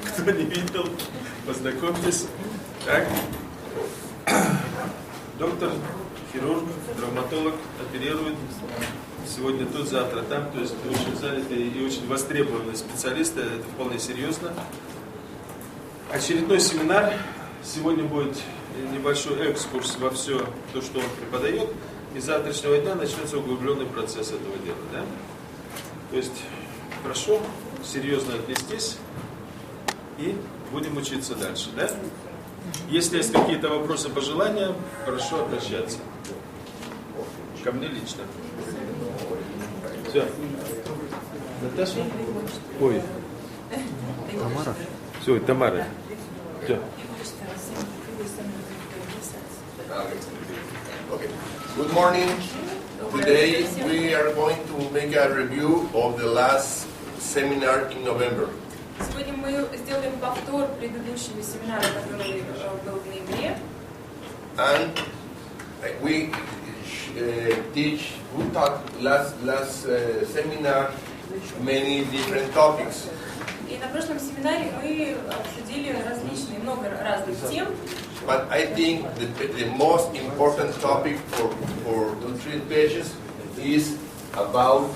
Кто не видел, познакомьтесь. Так. Доктор, хирург, травматолог, оперирует. Сегодня тут, завтра там. То есть очень занятые и очень востребованные специалисты. Это вполне серьезно. Очередной семинар. Сегодня будет небольшой экскурс во все то, что он преподает. И с завтрашнего дня начнется углубленный процесс этого дела. Да? То есть прошу серьезно отнестись и будем учиться дальше. Да? Если есть какие-то вопросы, пожелания, прошу обращаться. Ко мне лично. Все. Наташа? Ой. Тамара? Все, Тамара. Все. Okay. Good morning. Today we are going to make a review of the last seminar in November. Сегодня мы сделаем повтор предыдущего семинара, который был в ноябре. And we taught last seminar many different topics. И на прошлом семинаре мы обсудили много разных тем. But I think the most important topic for to treat patients is about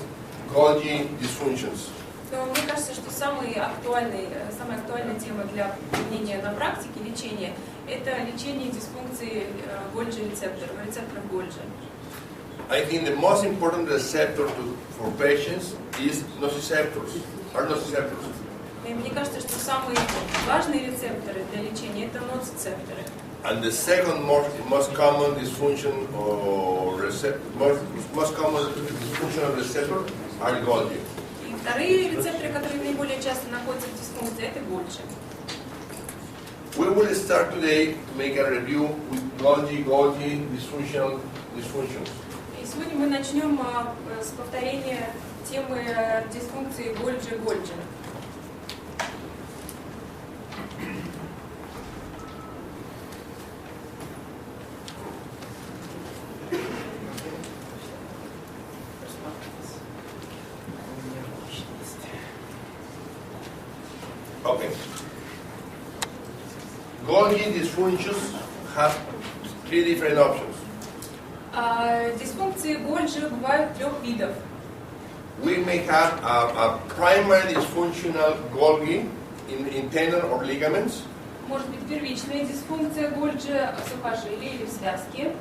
Golgi dysfunctions. Но мне кажется, что самая актуальная тема для применения на практике лечения – это лечение дисфункции Golgi-рецепторов Golgi. I think the most important receptor for patients is nociceptors. И мне кажется, что самые важные рецепторы для лечения – это ноцицепторы. And the second most common dysfunction or most common dysfunctional receptor are Golgi. И вторые рецепторы, которые наиболее часто находятся в дисфункции, это Golgi. We will start today to make a review with Golgi dysfunctions. И сегодня мы начнем с повторения темы дисфункции Golgi. Okay. Golgi dysfunctions have three different options. Дисфункции Golgi бывают трех видов. We may have a primary dysfunctional Golgi in tendon or ligaments. Может быть первичная дисфункция Golgi сухожилия или в связке.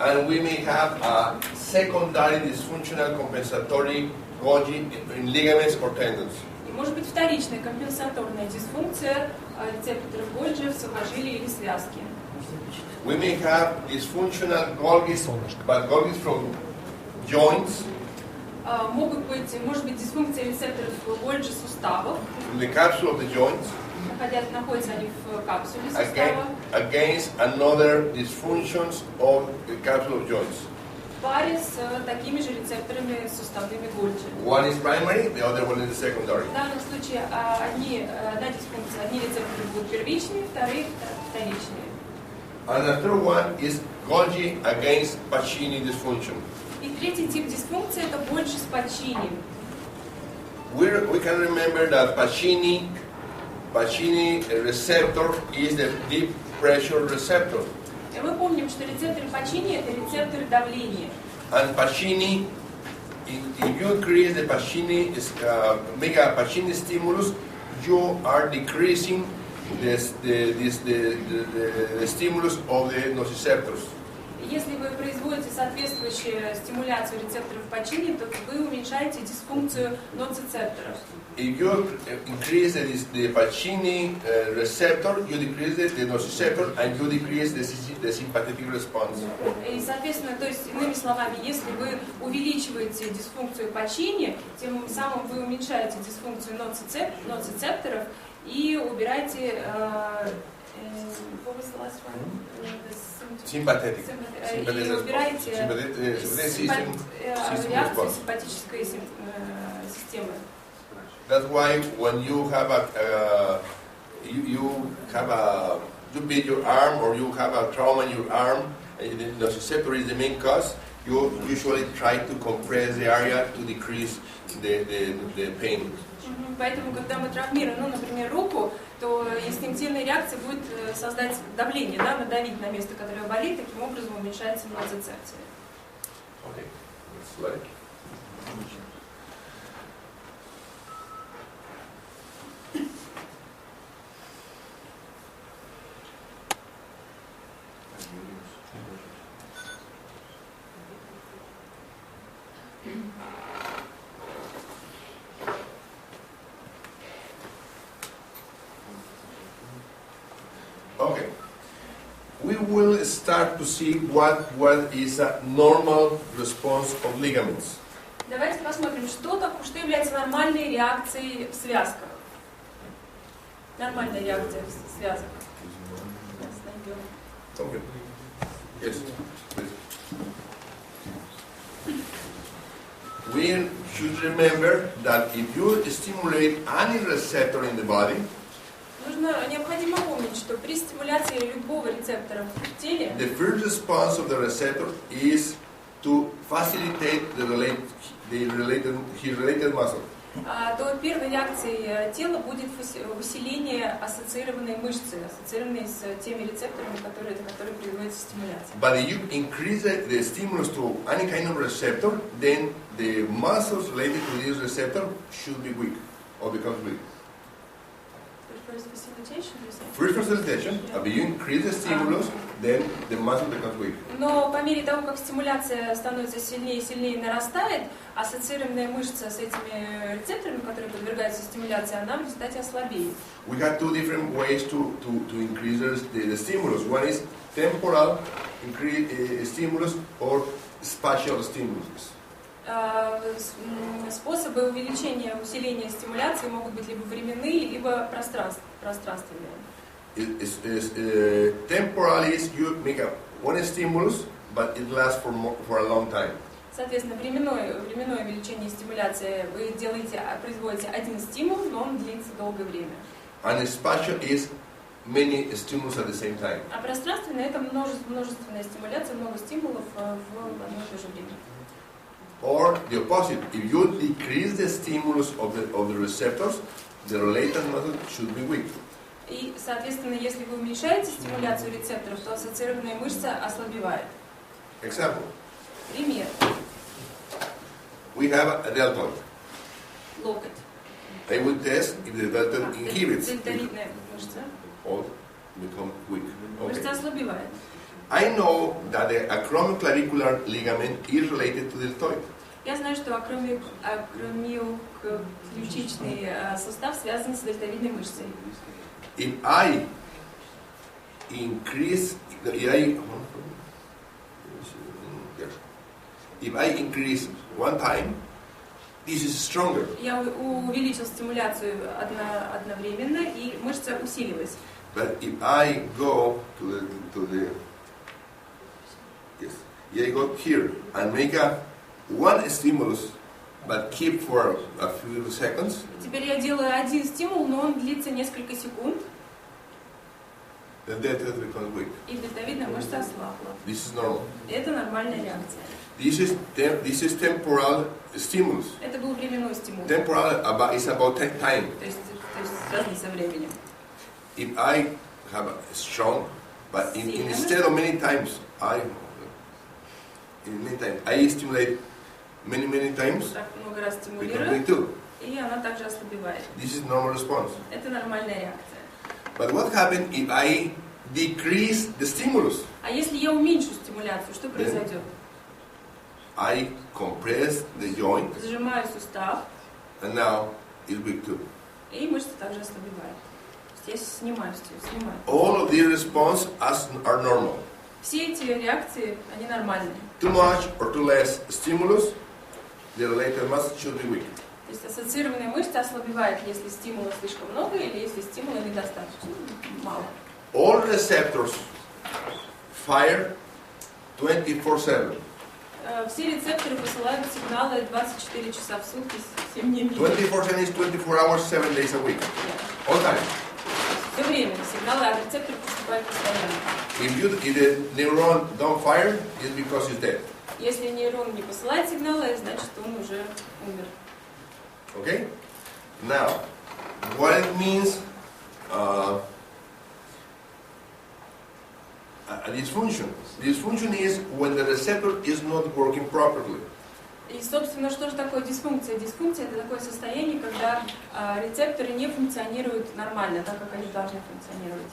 And we may have a secondary dysfunctional compensatory Golgi in ligaments or tendons. И может быть вторичная компенсаторная дисфункция рецепторов Golgi в сухожилии или связке. We may have dysfunctional Golgis, but Golgis from joints. Может быть дисфункция рецепторов Golgi суставов. In the capsule of the joints. Находятся они в капсуле сустава. Against another dysfunctions of the capsule of joints. В паре с такими же рецепторами суставными Golgi. One is primary, the other one is secondary. В данном случае одна дисфункция, одни рецепторы будут первичные, вторые вторичные. And the third one is Golgi against Pacini dysfunction. И третий тип дисфункции это Golgi с Pacini. We can remember that Pacini receptor is the deep pressure receptor. И мы помним, что рецепторы Pacini это рецепторы давления. And Pacini, if you increase the Pacini, make a Pacini stimulus, you are decreasing the stimulus of the nociceptors. Если вы производите соответствующую стимуляцию рецепторов Pacini, то вы уменьшаете дисфункцию ноцицепторов. If you increase the Pacini receptor, you decrease the nociceptor and you decrease the sympathetic response. И, соответственно, то есть, иными словами, если вы увеличиваете дисфункцию Pacini, тем самым вы уменьшаете дисфункцию ноцицепторов и убираете Sympathetic. И убираете реакцию симпатической системы. That's why when you have you beat your arm or you have a trauma in your arm, and the nociceptor is the main cause, you usually try to compress the area to decrease the pain. Поэтому, когда мы травмируем, ну, например, руку, то инстинктивная реакция будет создать давление, да, надавить на место, которое болит, таким образом уменьшается ноцицепция. Okay, next slide. Okay, we will start to see what is a normal response of ligaments. Давайте посмотрим, что является нормальной реакцией в связках. Нормальная реакция в связках. Okay. Yes, please. We should remember that if you stimulate any receptor in the body, Необходимо помнить, что при стимуляции любого рецептора в теле the first response of the receptor is to facilitate his related muscle. то первой реакцией тела будет усиление ассоциированной мышцы, ассоциированной с теми рецепторами, которые производится стимуляция. But if you increase the stimulus to any kind of receptor, then the muscles related to this receptor should be weak or become weak. First facilitation, if you increase the stimulus, then the muscle becomes weak. Но по мере того, как стимуляция становится сильнее и сильнее нарастает, ассоциированная мышца с этими рецепторами, которые подвергаются стимуляции, она в результате ослабеет. We have two different ways to increase the stimulus. One is temporal stimulus or spatial stimulus. Способы усиления стимуляции могут быть либо временные, либо пространственные. Temporal is you make one stimulus, but it lasts for a long time. Соответственно, временное увеличение стимуляции вы производите один стимул, но он длится долгое время. And spatial is many stimulus at the same time. А пространственное это множественная стимуляция, много стимулов в одно и то же время. Or the opposite, if you decrease the stimulus of the receptors, the related muscle should be weak. И, соответственно, если вы уменьшаете стимуляцию рецепторов, то ассоциированная мышца ослабевает. Example. Пример. We have a deltoid. Локоть. They will test if the deltoid inhibits. Дельтовидная мышца. Or become weak. Мышца Okay. ослабевает. I know that the acromioclavicular ligament is related to the deltoid. Я знаю, что акромиоключичный сустав связан с дельтовидной мышцей. If I increase one time, this is stronger. Я увеличил стимуляцию одновременно, и мышца усилилась. But if I go to the I go here and make one stimulus, but keep for a few seconds. Теперь я делаю один стимул, но он длится несколько секунд. Then that becomes weak. И дельтовидная мышца ослабла. This is normal. Это нормальная реакция. This is temporal stimulus. Это был временной стимул. Temporal is about time. То есть связан со временем. If I have a strong, but instead of many times, I stimulate many times, Так много раз become weak стимулирую, too. и она также ослабевает. This is normal response. Это нормальная реакция. But what happens if I decrease the stimulus? А если я уменьшу стимуляцию, что произойдет? I compress the joint, Зажимаю сустав, and now it's weak too. и мышца также ослабевает. То есть я снимаю. All of these responses are normal. Все эти реакции, они нормальные. Too much or too less stimulus, the related muscle should be weak. То есть ассоциированная мышца ослабевает, если стимула слишком много или если стимула недостаточно, мало. All receptors fire 24/7. Все рецепторы посылают сигналы 24 часа в сутки, 7 дней в неделю. 24/7 is 24 hours, 7 days a week. All time. Все время сигналы от рецепторов поступают постоянно. If the neuron don't fire, it's because it's dead. Если нейрон не посылает сигналы, значит он уже умер. Okay? Now, what it means a dysfunction. Dysfunction is when the receptor is not working properly. И, собственно, что же такое дисфункция? Дисфункция – это такое состояние, когда рецепторы не функционируют нормально, так как они должны функционировать.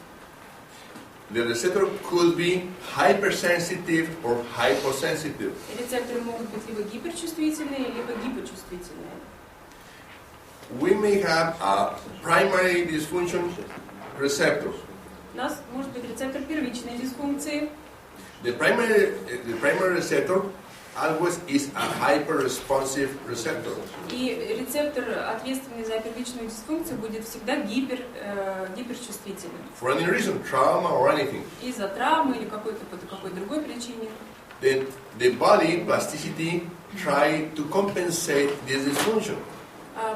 The receptor could be hypersensitive or hyposensitive. Рецепторы могут быть либо гиперчувствительные, либо гипочувствительные. We may have a primary dysfunction receptor. У нас может быть рецептор первичной дисфункции. The primary receptor always is a hyper-responsive receptor. И рецептор, ответственный за первичную дисфункцию, будет всегда гиперчувствительным. For any reason, trauma or anything. Из-за травмы или по какой-то другой причине. The body plasticity try to compensate this dysfunction.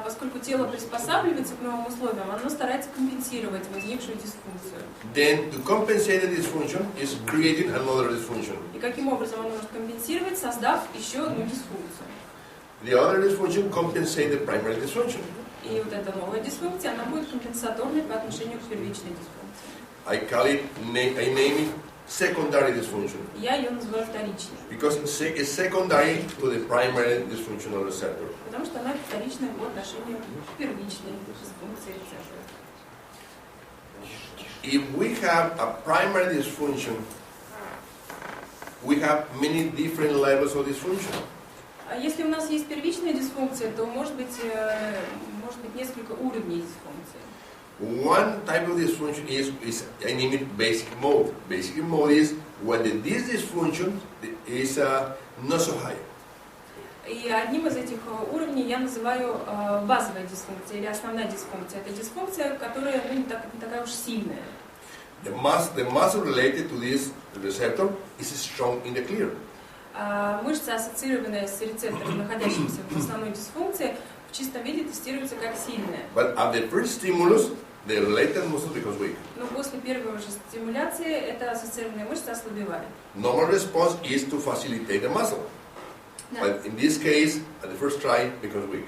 Поскольку тело приспосабливается к новым условиям, оно старается компенсировать возникшую дисфункцию. Then to compensate the dysfunction is creating another dysfunction. И каким образом оно может компенсировать, создав еще одну дисфункцию? The other dysfunction compensate the primary dysfunction. И вот эта новая дисфункция, она будет компенсаторной по отношению к первичной дисфункции. I name it secondary dysfunction. Я ее называю вторичной. Because it's secondary to the primary dysfunctional receptor. Потому что она вторичная по отношению к первичной дисфункции рецептора. If we have a primary dysfunction, we have many different levels of dysfunction. Если у нас есть первичная дисфункция, то может быть несколько уровней дисфункции. One type of dysfunction is I name it basic mode. Basic mode is when this dysfunction is not so high. И одним из этих уровней я называю базовая дисфункция или основная дисфункция. Это дисфункция, которая не такая уж сильная. The muscle related to this receptor is strong in the clear. Мышца, ассоциированная с рецептором, находящимся в основной дисфункции, в чистом виде тестируется как сильная. But at the first stimulus, the related muscle becomes weak. Но после первой же стимуляции эта ассоциированная мышца ослабевает. Normal response is to facilitate the muscle. Да. But in this case, at the first try, it becomes weak.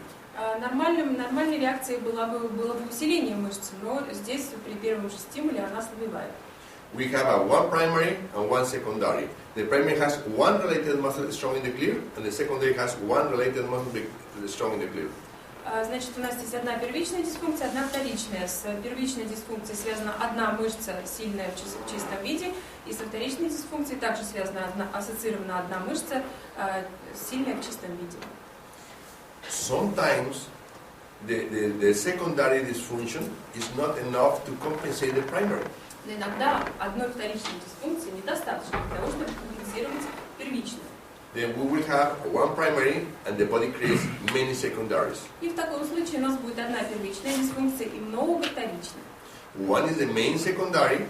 Нормальной реакцией было бы усиление мышцы, но здесь при первом же стимуле она ослабевает. We have one primary and one secondary. The primary has one related muscle strong in the clear, and the secondary has one related muscle strong in the clear. Значит, у нас есть одна первичная дисфункция, одна вторичная. С первичной дисфункцией связана одна мышца, сильная в чистом виде, и со вторичной дисфункцией также ассоциирована одна мышца, сильная в чистом виде. Sometimes the secondary dysfunction is not enough to compensate the primary. Но иногда одной вторичной дисфункции недостаточно для того, чтобы компенсировать первичную. Then we will have one primary and the body creates many secondaries. И в таком случае у нас будет одна первичная дисфункция и много вторичных. One is the main secondary,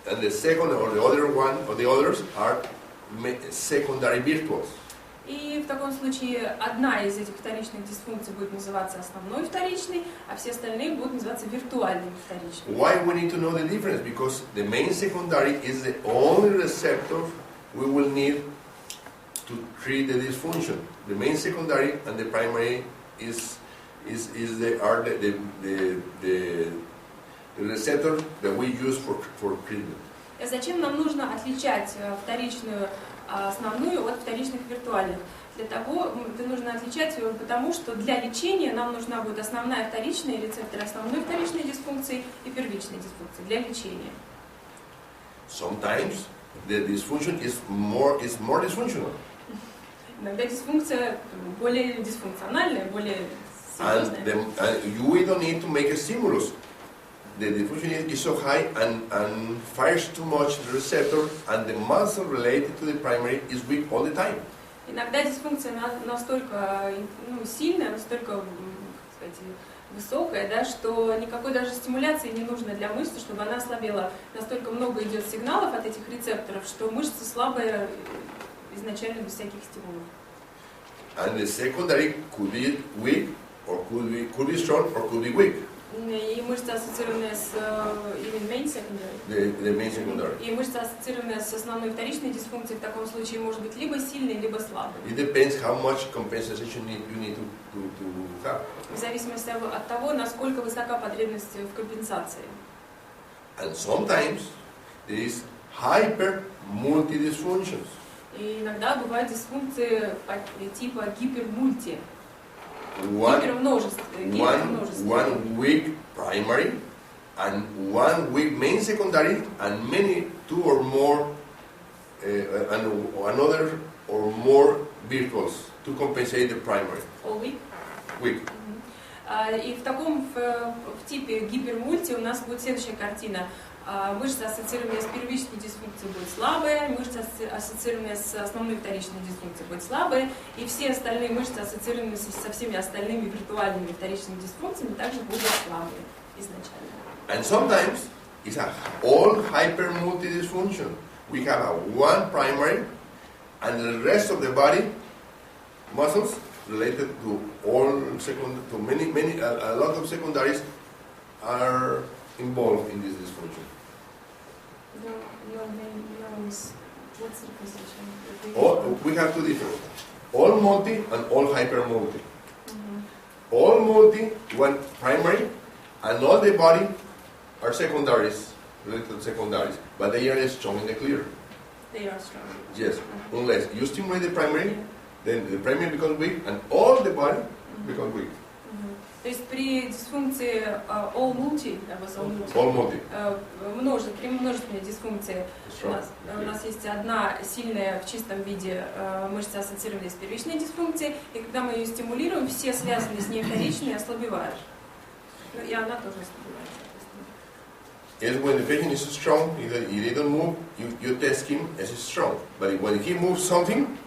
and the second or the other one or the others are secondary virtuals. И в таком случае одна из этих вторичных дисфункций будет называться основной вторичной, а все остальные будут называться виртуальными вторичными. Why we need to know the difference? Because the main secondary is the only receptor we will need to treat the dysfunction. The main secondary and the primary the receptor that we use for treatment. Зачем нам нужно отличать вторичную основную от вторичных виртуальных? Это нужно отличать, потому что для лечения нам нужна будет основная вторичная рецептор основной вторичной дисфункции и первичной дисфункции для лечения. Sometimes the dysfunction is more dysfunctional. Иногда дисфункция более дисфункциональная, более серьезная. We don't need to make a stimulus. The dysfunction is so high and fires too much the receptor, and the muscle related to the primary is weak all the time. Иногда дисфункция настолько сильная, настолько высокая, да, что никакой даже стимуляции не нужно для мышцы, чтобы она ослабела. Настолько много идет сигналов от этих рецепторов, что мышца слабая изначально без всяких стимулов. And the secondary could be weak, or could be strong, or could be weak. И мышцы, ассоциированные с main secondary. The main secondary. И мышцы, ассоциированные с основной и вторичной дисфункцией, в таком случае может быть либо сильной, либо слабой. It depends how much compensation you need to have. В зависимости от того, насколько высока потребность в компенсации. And sometimes there is hyper multi-dysfunctions. И иногда бывают дисфункции типа гипермульти. One weak primary and one weak main secondary and many two or more and another or more virtuals to compensate the primary. All weak? Weak. И в таком в типе гипермульти у нас будет следующая картина. Мышцы, ассоциированные с первичной дисфункцией, будут слабые, мышцы, ассоциированные с основной и вторичной дисфункцией, будут слабые, и все остальные мышцы, ассоциированные со всеми остальными виртуальными вторичными дисфункциями, также будут слабые изначально. And sometimes it's a all hyper multi-dysfunction. We have a one primary and the rest of the body muscles related to all to many a lot of secondaries are involved in this dysfunction. What's the position? We have two different. All multi and all hyper multi. All multi, one primary, and all the body are secondaries, related to secondaries, but they are strong in the clear. They are strong. Yes, unless you stimulate the primary, then the primary becomes weak, and all the body becomes weak. То есть при дисфункции all multi, при множественной дисфункции у нас есть одна сильная в чистом виде мышца, ассоциированная с первичной дисфункцией, и когда мы ее стимулируем, все связанные с ней вторичные ослабевают. И она тоже ослабевает. Yes, when the patient is strong, he doesn't move, you test him as strong. But when he moves something,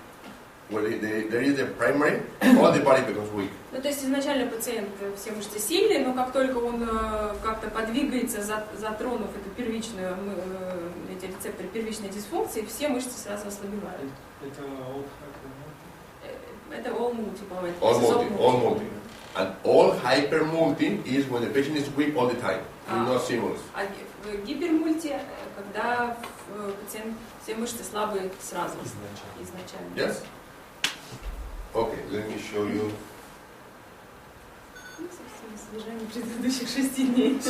when there is the primary, all the body becomes weak. Ну, то есть изначально пациент все мышцы сильные, но как только он как-то подвигается, затронув эту первичную, эти рецепторы первичной дисфункции, все мышцы сразу ослабевают. Это all multi, по-моему. All multi. And all hyper multi is when the patient is weak all the time, not stimulus. А гипермульти, когда пациент все мышцы слабые сразу, изначально. Yes? Okay, let me show you. Содержание предыдущих 6 дней.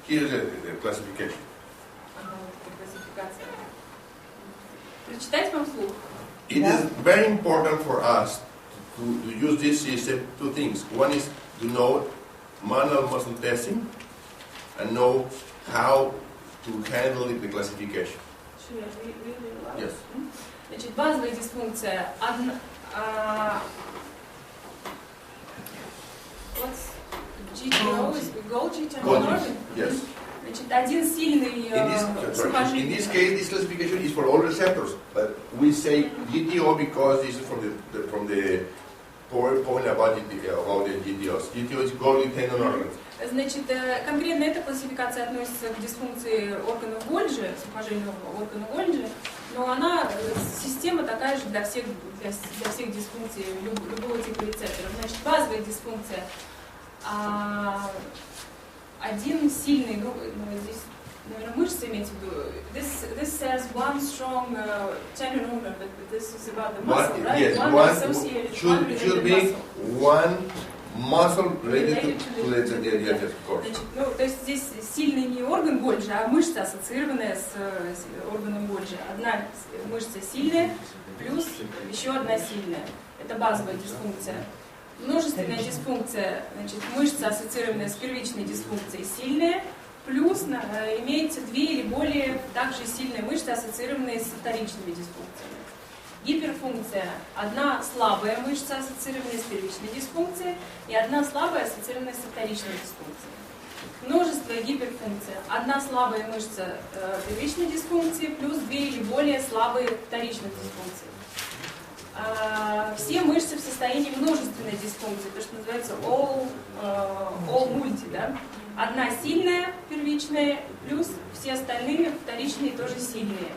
Here's the classification. Классификация. Прочитать вам вслух. It is very important for us to use this system, two things. One is to know manual muscle testing and know how to handle the classification. Yes. Значит, базовая дисфункция what's GTO? Is Golgi general organ? Yes. Значит, один сильный сухожилие. In this case, this classification is for all receptors, but we say GTO because this is from the PowerPoint about the GTOs. GTO is Golgi tendon organs. Значит, конкретно эта классификация относится к дисфункции органов Гольджи, сухожильного органа Гольджи, но она, система такая же для всех дисфункций любого типа рецепторов. Значит, базовая дисфункция. Один сильный, здесь, наверное, мышцы имеется в виду. This says one strong tendon organ, but this is about the muscle, right? Yes, should be one muscle related to the yes, of course. Значит, то есть здесь сильный не орган Гольджи, а мышца, ассоциированная с органом Гольджи. Одна мышца сильная, плюс еще одна сильная. Это базовая дисфункция. Множественная дисфункция, значит, мышца, ассоциированная с первичной дисфункцией, сильная, плюс имеется две или более также сильные мышцы, ассоциированные с вторичными дисфункциями. Гиперфункция – одна слабая мышца, ассоциированная с первичной дисфункцией, и одна слабая, ассоциированная со вторичной дисфункцией. Множество гиперфункция – одна слабая мышца первичной дисфункции, плюс две или более слабые вторичных дисфункций. Все мышцы в состоянии множественной дисфункции, то, что называется all multi, да? Одна сильная, первичная, плюс все остальные вторичные тоже сильные.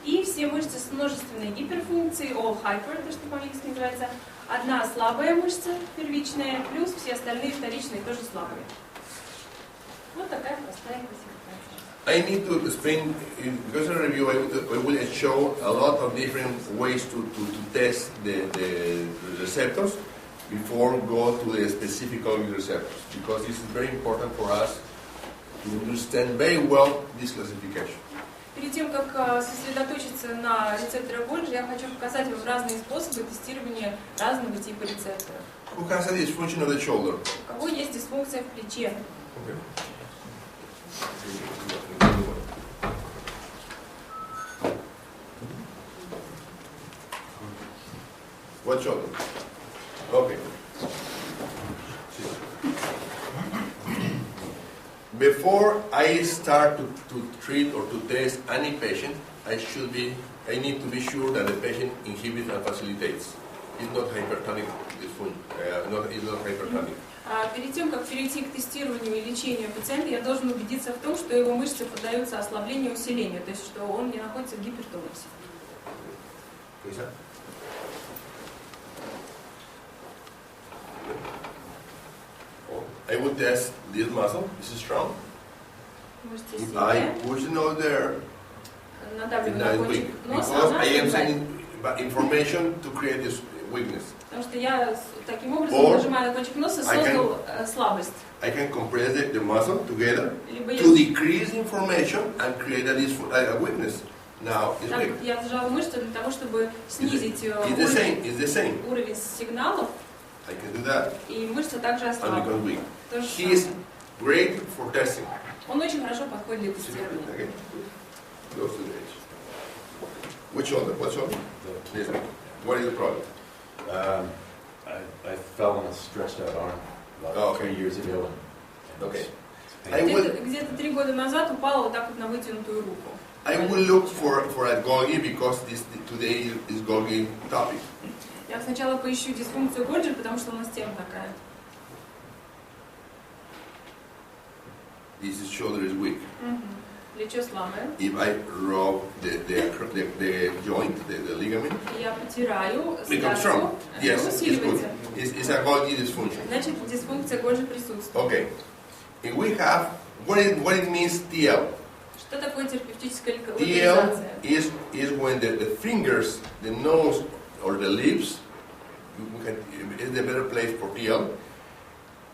И все мышцы с множественной гиперфункцией, all hyper, то, что по-английски называется, одна слабая мышца первичная, плюс все остальные вторичные тоже слабые. Вот такая простая классификация. I need to explain, because in review I will show a lot of different ways to test the receptors before go to the specific cognitive receptors, because this is very important for us to understand very well this classification. Перед тем, как сосредоточиться на рецепторах Golgi, я хочу показать вам разные способы тестирования разного типа рецепторов. Who has a dysfunction of the shoulder? У кого есть дисфункция в плече? Okay. What shoulder? Okay. Before I start to treat or to test any patient, I need to be sure that the patient inhibits and facilitates. It's not hypertonic dysfunction. It's not hypertonic. Перед тем, как перейти к тестированию и лечению пациента, я должен убедиться в том, что его мышцы поддаются ослаблению и усилению, то есть что он не находится в гипертонусе. I would test this muscle. This is strong. Мышцы If I сильные. push the nose there, Надавливаю now на it's кончик weak. носа, Because она I am ослабевает. sending information to create this weakness. Потому что я таким образом, Or нажимая на кончик носа, I can- создал слабость. I can compress the muscle together Либо to decrease information and create a weakness. Now it's weak. я сжал мышцу для того, чтобы снизить It's the same. уровень сигналов, I can do that и мышца также and ослабла. become weak. То же He is самое. great for testing. Он очень хорошо подходит для тестирования. Okay. Goes to the edge. Which shoulder? What shoulder? This one. What is the problem? I fell on a stretched out arm about 3 years ago. And Okay. it's I painful. will- Где-то 3 года назад упала вот так вот на вытянутую руку. I will look for a Golgi because today is Golgi topic. Я сначала поищу дисфункцию Golgi, потому что у нас тема такая. This shoulder is weak. Плечо слабое. If I rub the joint, the ligament, И я потираю becomes связку, strong. Yes, она it's good. усиливается. It's a Golgi dysfunction. Значит, дисфункция Golgi присутствует. Okay. If we have what it means TL. Что такое терапевтическая TL локализация? is when the fingers, the nose, or the lips, is the better place for TL,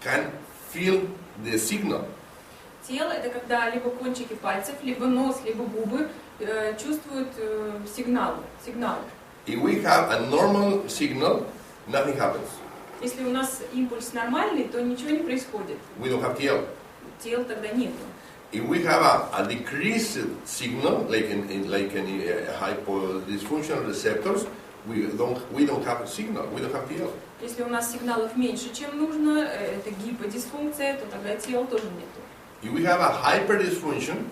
can feel the signal. Тело — это когда либо кончики пальцев, либо нос, либо губы чувствуют сигнал. If we have a normal signal, nothing happens. Если у нас импульс нормальный, то ничего не происходит. We don't have TL. Тела тогда нету. If we have a decreased signal, like in hypodysfunctional receptors, we don't have a signal. We don't have TL. Если у нас сигналов меньше, чем нужно, это гиподисфункция, то тогда тела тоже нету. If we have a hyperdysfunction,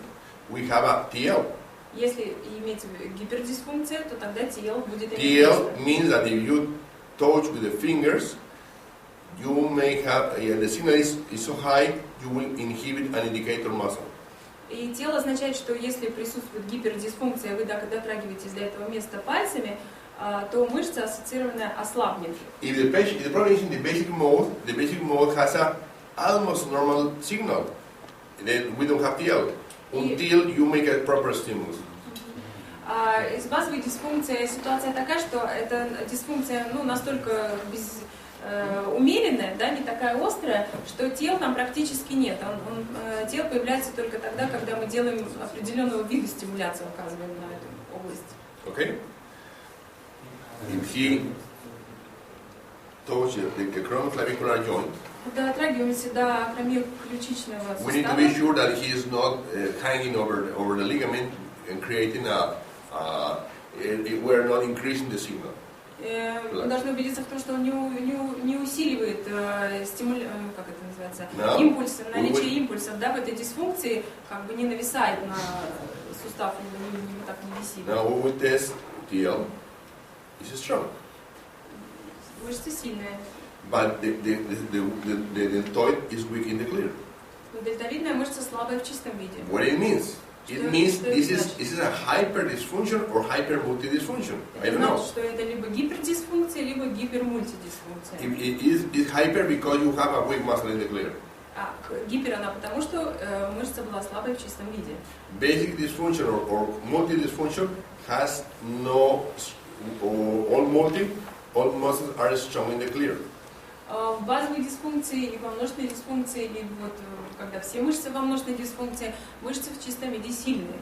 we have a TL. Если иметь гипердисфункция, то тогда TL будет иметь TL место. means that if you touch with the fingers, you may have, the signal is so high, you will inhibit an indicator muscle. И тело означает, что если присутствует гипердисфункция, вы дотрагиваетесь до этого места пальцами, то мышца ассоциированная ослабнет. If the problem is in the basic mode has a almost normal signal. Then we don't have TL until you make a proper stimulus. С базовой дисфункцией ситуация такая, что эта дисфункция настолько умеренная, да, не такая острая, что тел там практически нет. Тело появляется только тогда, когда мы делаем определенного вида стимуляцию, оказываем на эту область. Okay? If he touches the coronoclavicular joint, Когда дотрагиваемся до акромиоключичного we need to be сустава, sure that he is not hanging over the ligament and creating we're not increasing the signal. мы должны убедиться в том, что он не усиливает как это называется, No. импульсы, наличие импульсов, да, в этой дисфункции как бы не нависает на сустав, не так не висит. Now we will test TL. This is strong, Мышцы сильные. but the deltoid is weak in the clear. Но дельтовидная мышца слабая в чистом виде. What it means? It means this is a hyperdysfunction or hypermultidysfunction. I Это don't know. значит, что это либо гипердисфункция, либо гипермультидисфункция. It's hyper because you have a weak muscle in the clear. Гипер она потому, что мышца была слабой в чистом виде. Basic dysfunction or multidysfunction has no, all muscles are strong in the clear. В базовой дисфункции и во множественной дисфункции, или вот когда все мышцы во множественной дисфункции, мышцы в чистом виде сильные.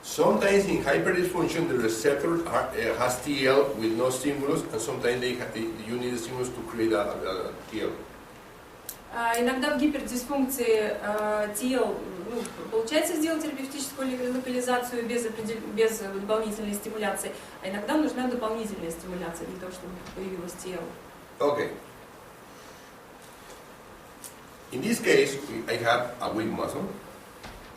Sometimes in hyperdysfunction the receptor has TL with no stimulus, and sometimes you need a stimulus to create a TL. Иногда в гипердисфункции TL получается сделать терапевтическую локализацию без дополнительной стимуляции, а иногда нужна дополнительная стимуляция для того, чтобы появилась TL. Okay. In this case, I have a weak muscle,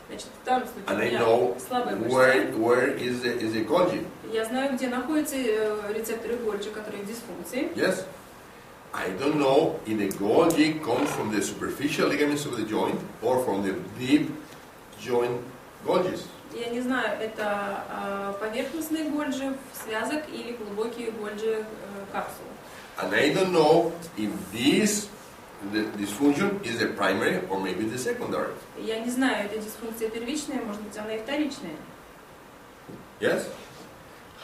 Значит, в данном случае and у I меня know слабая мышца. where is the Golgi. Я знаю, где находятся рецепторы Golgi, которые в дисфункции. Yes. I don't know if the Golgi comes from the superficial ligaments of the joint or from the deep joint Golgis. Я не знаю, это поверхностные Golgi связок или глубокие Golgi капсулы. And I don't know if the dysfunction is the primary or maybe the secondary. Я не знаю, это дисфункция первичная, может быть, она и вторичная. Yes?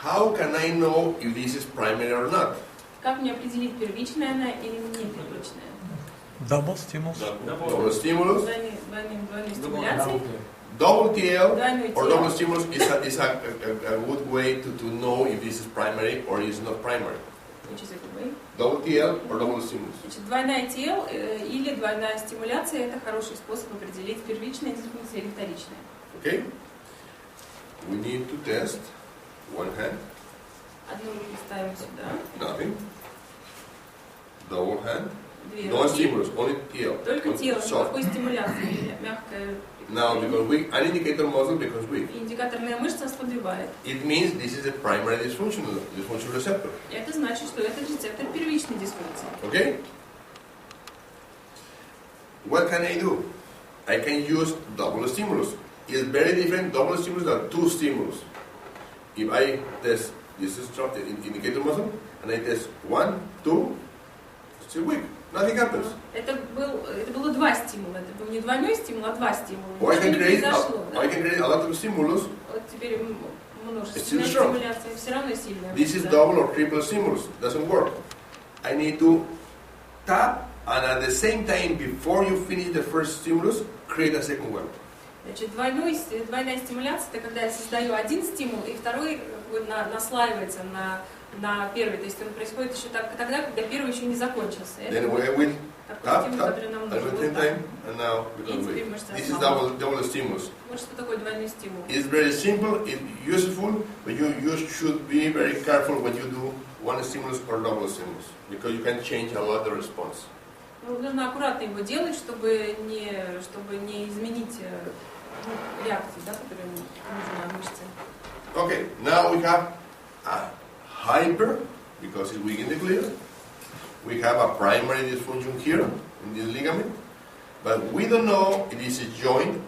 How can I know if this is primary or not? Как мне определить, первичная она или не первичная? Double stimulus. Double stimulus, Двойной стимуляции. double TL Двойной or TL. double stimulus is a good way to know if this is primary or is not primary. Double TL or double stimulus. Значит, двойная TL или двойная стимуляция – это хороший способ определить, первичная дисфункция или вторичная. Okay? We need to test one hand, Одну руку ставим сюда. nothing. Double hand, Две no руки. stimulus, only TL. Только тело, Soft. никакой стимуляции, мягкое. Now, because an indicator muscle becomes weak. Индикаторная мышца ослабевает. It means this is the primary dysfunction receptor. Это значит, что это рецептор первичной дисфункции. Okay? What can I do? I can use double stimulus. It's very different double stimulus than two stimulus. If I test this indicator muscle and I test 1, 2, still weak. Nothing happens. Это было два стимула. Это был не двойной стимул, а два стимула. Or I Ничего can не create произошло. I can create a lot of stimulus. Вот теперь множественная It's still strong. стимуляция все равно сильная. This is Да. double or triple stimulus. Doesn't work. I need to tap and at the same time, before you finish the first stimulus, create a second one. Значит, двойная стимуляция – это когда я создаю один стимул, и второй наслаивается на первый. То есть он происходит еще тогда, когда первый еще не закончился. Then I will tap, стимул, tap, который нам at нужен. the same time, and now because теперь we. мышца This is ослабла. double stimulus. Вот что такое двойной стимул. It's very simple, it's useful, but you should be very careful when you do one stimulus or double stimulus, because you can change a lot the response. Нужно аккуратно его делать, чтобы не изменить реакцию, да, которая нужна мышце. Okay, now we have a hyper, because it's weak in the clear. We have a primary dysfunction here in this ligament, but we don't know if this is joint,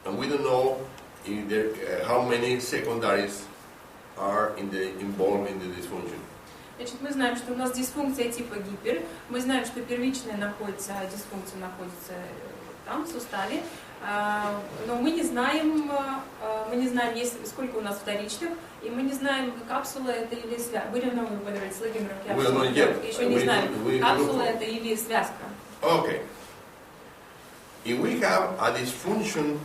and we don't know if there, how many secondaries are involved in the dysfunction. Значит, мы знаем, что у нас дисфункция типа гипер, мы знаем, что первичная дисфункция находится там, в суставе, но мы не знаем, сколько у нас вторичных, и мы не знаем, капсула это или связка. Еще не знаем, капсула это или связка. Okay. If we have a dysfunction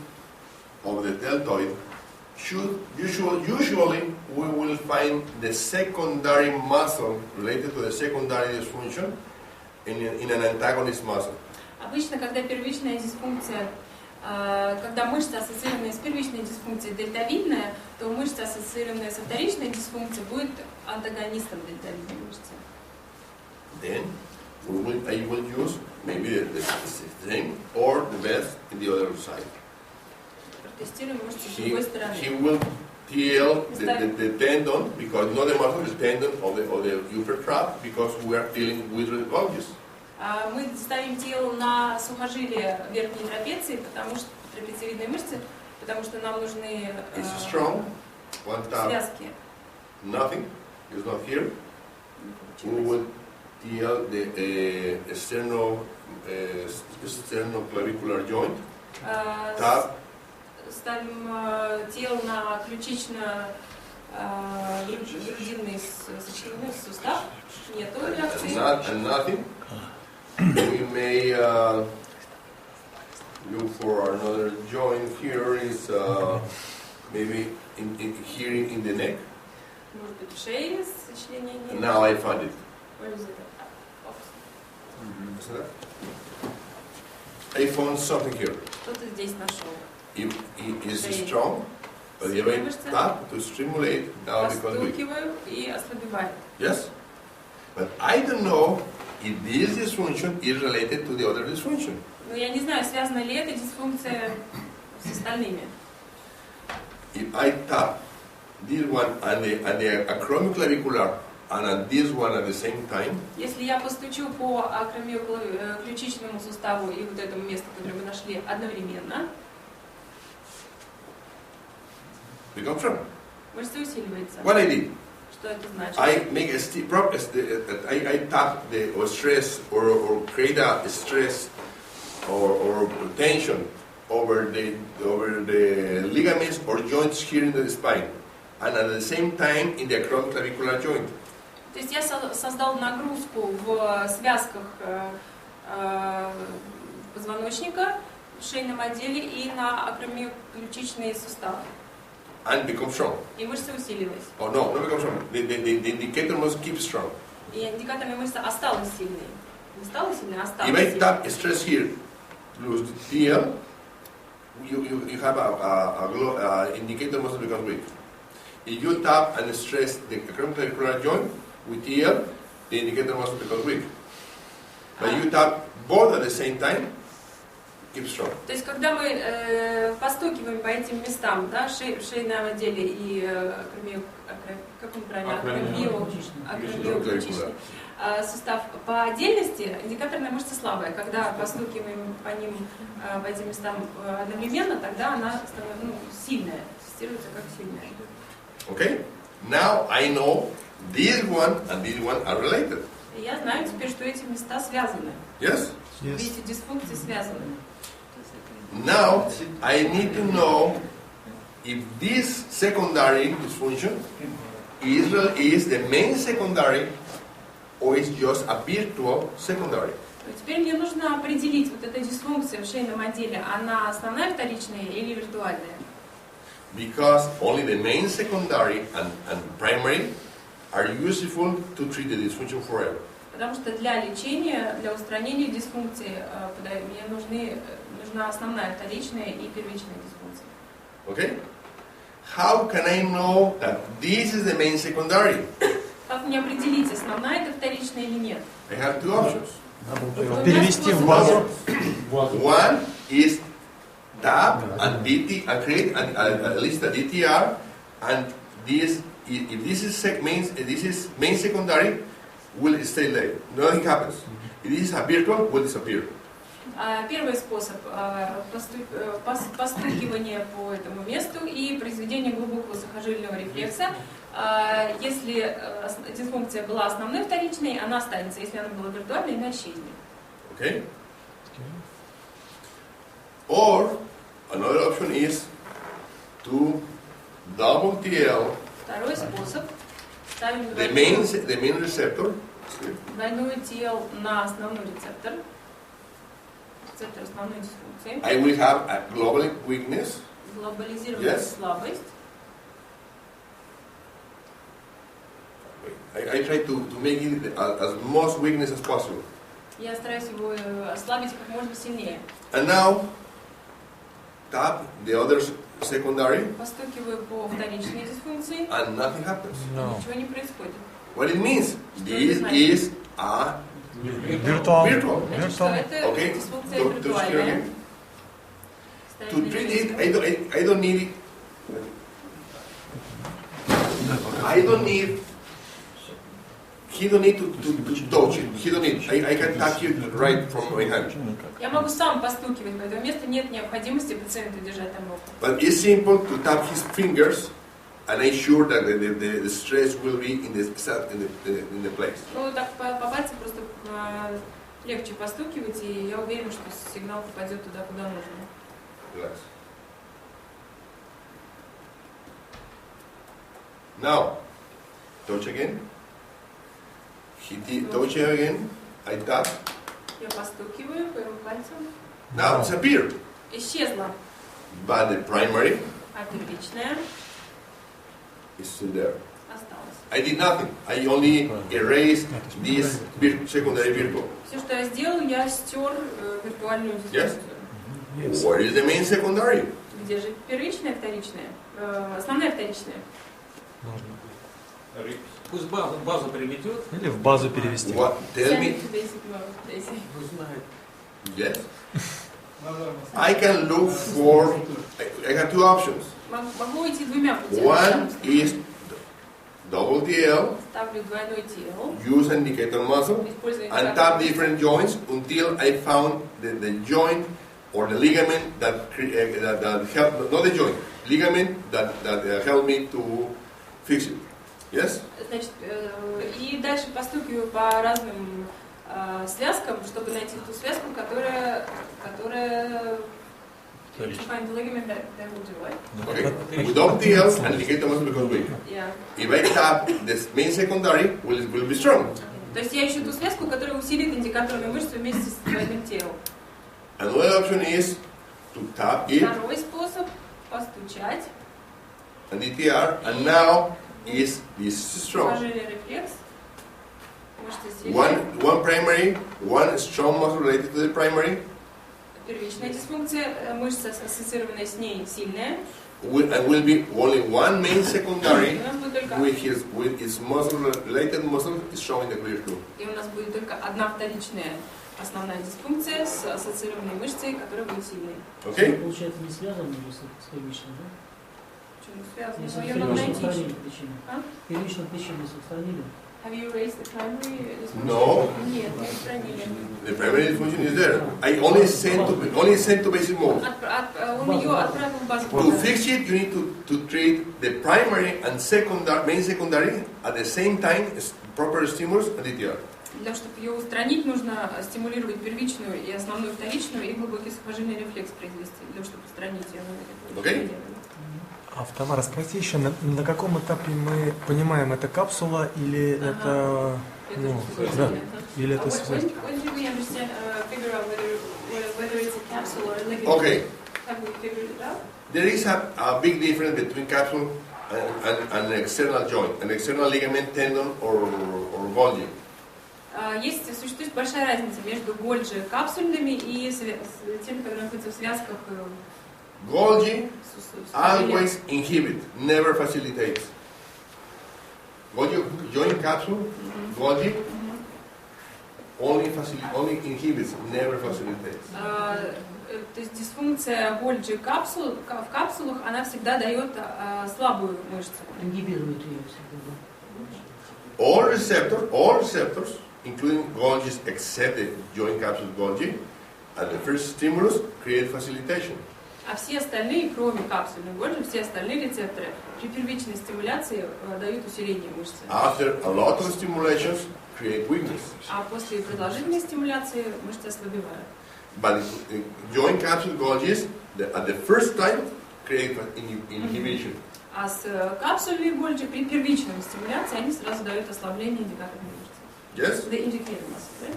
of the deltoid, usually we will find the secondary muscle related to the secondary dysfunction in an antagonist muscle. Обычно, когда первичная дисфункция, когда мышца, ассоциированная с первичной дисфункцией, дельтовидная, то мышца, ассоциированная со вторичной дисфункцией, будет антагонистом дельтовидной мышцы. Then I will use maybe the same or the best in the other side. Протестируем мышцы с другой стороны. He will TL the tendon, because not the muscle is tendon of the upper trap, because we are dealing with the Golgis. Мы ставим тело на сухожилие верхней трапеции, потому что трапециевидной мышцы, Потому что нам нужны It's strong. One tap, связки. nothing. It's not here. We will deal the sternoclavicular joint. Tap. Ставим тело на ключично-грудинный сустав. Нету реакции. And nothing. We may look for another joint here. Is maybe here in the neck. Может быть, в шее сочленение. Now I found it. Where is it? I found something here. Что-то здесь нашел. It is strong, but you have tap to stimulate. Now because weak. Постукиваю и ослабеваю. Yes, but I don't know if this dysfunction is related to the other dysfunction. Но я не знаю, связана ли эта дисфункция с остальными. If I tap this one and the acromioclavicular and this one at the same time, Если я постучу по акромиоключичному суставу и вот этому месту, которое мы нашли, одновременно, become strong. мышца усиливается. What I did, Что это значит? I make a I tap the or stress or create a stress or tension over the ligaments or joints here in the spine, and at the same time in the acromioclavicular joint. То есть я создал нагрузку в связках позвоночника, в шейном отделе и на акромиоключичные суставы. And become strong. И мышца усилилась. Oh no, not become strong. The indicator must keep strong. И индикаторная мышца осталась сильной. Не стала сильной, а осталась If I сильной. tap stress here, plus TL, you have a indicator muscle becomes weak. If you tap and stress the acromioclavicular joint with TL, the indicator muscle becomes weak. But you tap both at the same time, keep strong. То есть, когда мы постукиваем по этим местам, да, в шейном отделе и акромиоключичный сустав по отдельности, индикаторная мышца слабая. Когда постукиваем по этим местам одновременно, тогда она становится сильная, тестируется как сильная. Okay? Now I know this one and this one are related. И я знаю теперь, что эти места связаны. Yes? Эти дисфункции связаны. Now I need to know if this secondary dysfunction is the main secondary or is just a virtual secondary. Теперь мне нужно определить вот эта дисфункция в шейном отделе, она основная, вторичная или виртуальная? Because only the main secondary and primary are useful to treat the dysfunction forever. Потому что для лечения, для устранения дисфункции мне нужна основная, вторичная и первичная дисфункция. Okay? How can I know that this is the main secondary? Как мне определить, основная это вторичная или нет? I have two options. Перевести в базу. One is TAP and DT and create at least a DTR, and this if this is main secondary will stay there. Nothing happens. If this is a virtual, will disappear. Первый способ постукивание по этому месту и произведение глубокого сухожильного рефлекса. Если дисфункция была основной, вторичной, она останется. Если она была виртуальной, она исчезнет. Okay? Or another option is to double TL Второй способ. Ставим the main receptor. двойную TL на основной рецептор. Рецептор основной дисфункции. I will have a global weakness. Глобализированная слабость. I try to make it as much weakness as possible. Я стараюсь его ослабить как можно сильнее. And now, tap the other secondary, Постукиваю по вторичной дисфункции. and nothing happens. Ничего не происходит. What it means? This is a Виртуал. virtual. Что это Okay. дисфункция To виртуальная. treat it, I don't need he don't need to touch it. He don't need. I can touch it right from my hand. Я могу сам постукивать по этому месту, нет необходимости пациенту держать там руку. But it's simple to tap his fingers and I'm sure that the stress will be in the place. Ну, так по пальцам просто легче постукивать, и я уверена, что сигнал попадет туда, куда нужно. Relax. Now, touch again. Touch again. I tap. Я постукиваю по его пальцам. Now it's appeared. Исчезла. But the primary А первичная is still there. осталась. I did nothing. I only erased this secondary virtual. Все, что я сделал, я стер виртуальную дистанцию. Where is the main secondary? Где же первичная, вторичная? Основная, вторичная. Пусть базу приведет. Или в базу перевести. What? Tell me. Yes. I can look for. I have two options. Могу идти двумя путями. One is double DL, Ставлю двойной DL. use indicator muscle, Использую and индикатор. tap different joints until I found the joint or the ligament that helped, not the joint, ligament that helped me to fix it. Yes? Значит, и дальше постукиваю по разным связкам, чтобы найти ту связку, которая find the ligament that will do it. Okay. Without DL and indicator muscle becomes weak. Yeah. If I tap the main secondary, will be strong. То есть я ищу ту связку, которая усилит индикаторную мышцу вместе с двойным телом. Another option is to tap it Второй способ постучать. and DTR, and now is this strong. Сложили рефлекс. Мышцы сильные. One primary, one strong muscle related to the primary, Первичная дисфункция, мышца, ассоциированная с ней, сильная. and will be only one main secondary И у нас будет только, with its muscle related muscle is showing the clear too. и у нас будет только одна вторичная основная дисфункция с ассоциированной мышцей, которая будет сильной. Okay? Получается, не связано уже с первичным, да? Почему связано? Если Но ее надо первично найти. устранили причину. А? Первичную причину устранили. Have you raised the primary dysfunction? No. Нет, не устранили. The primary dysfunction is there. I only send to basic mode. Он ее отправил в базу. To fix it, you need to treat the primary and main secondary at the same time as proper stimulus and DTR. Для того, чтобы ее устранить, нужно стимулировать первичную и основную вторичную и глубокий сухожильный рефлекс произвести, для того, чтобы устранить ее. Okay. Тамара, спроси еще, на каком этапе мы понимаем, это капсула или это... Ну, да, или это связь? Okay. Have we figured it out? There is a big difference between capsule and an external joint, an external ligament, tendon, or Golgi. Существует большая разница между Гольджи капсульными и теми, которые находятся в связках. Golgi always inhibit, never facilitates. Golgi joint capsule, Golgi only inhibits, never facilitates. То есть дисфункция Гольджи в капсулах, она всегда дает слабую мышцу. Ингибирует ее всегда. All receptors, including Golgi's except the joint capsule Golgi, at the first stimulus create facilitation. А все остальные, кроме капсульных Гольджи, все остальные рецепторы при первичной стимуляции дают усиление мышцы. After a lot of stimulations, create weakness. А после продолжительной стимуляции мышцы ослабевают. But joint capsule Golgi's at the first time create inhibition. А с капсульной Гольджи при первичной стимуляции они сразу дают ослабление индикаторной мышцы. Yes? The indicator muscle, да?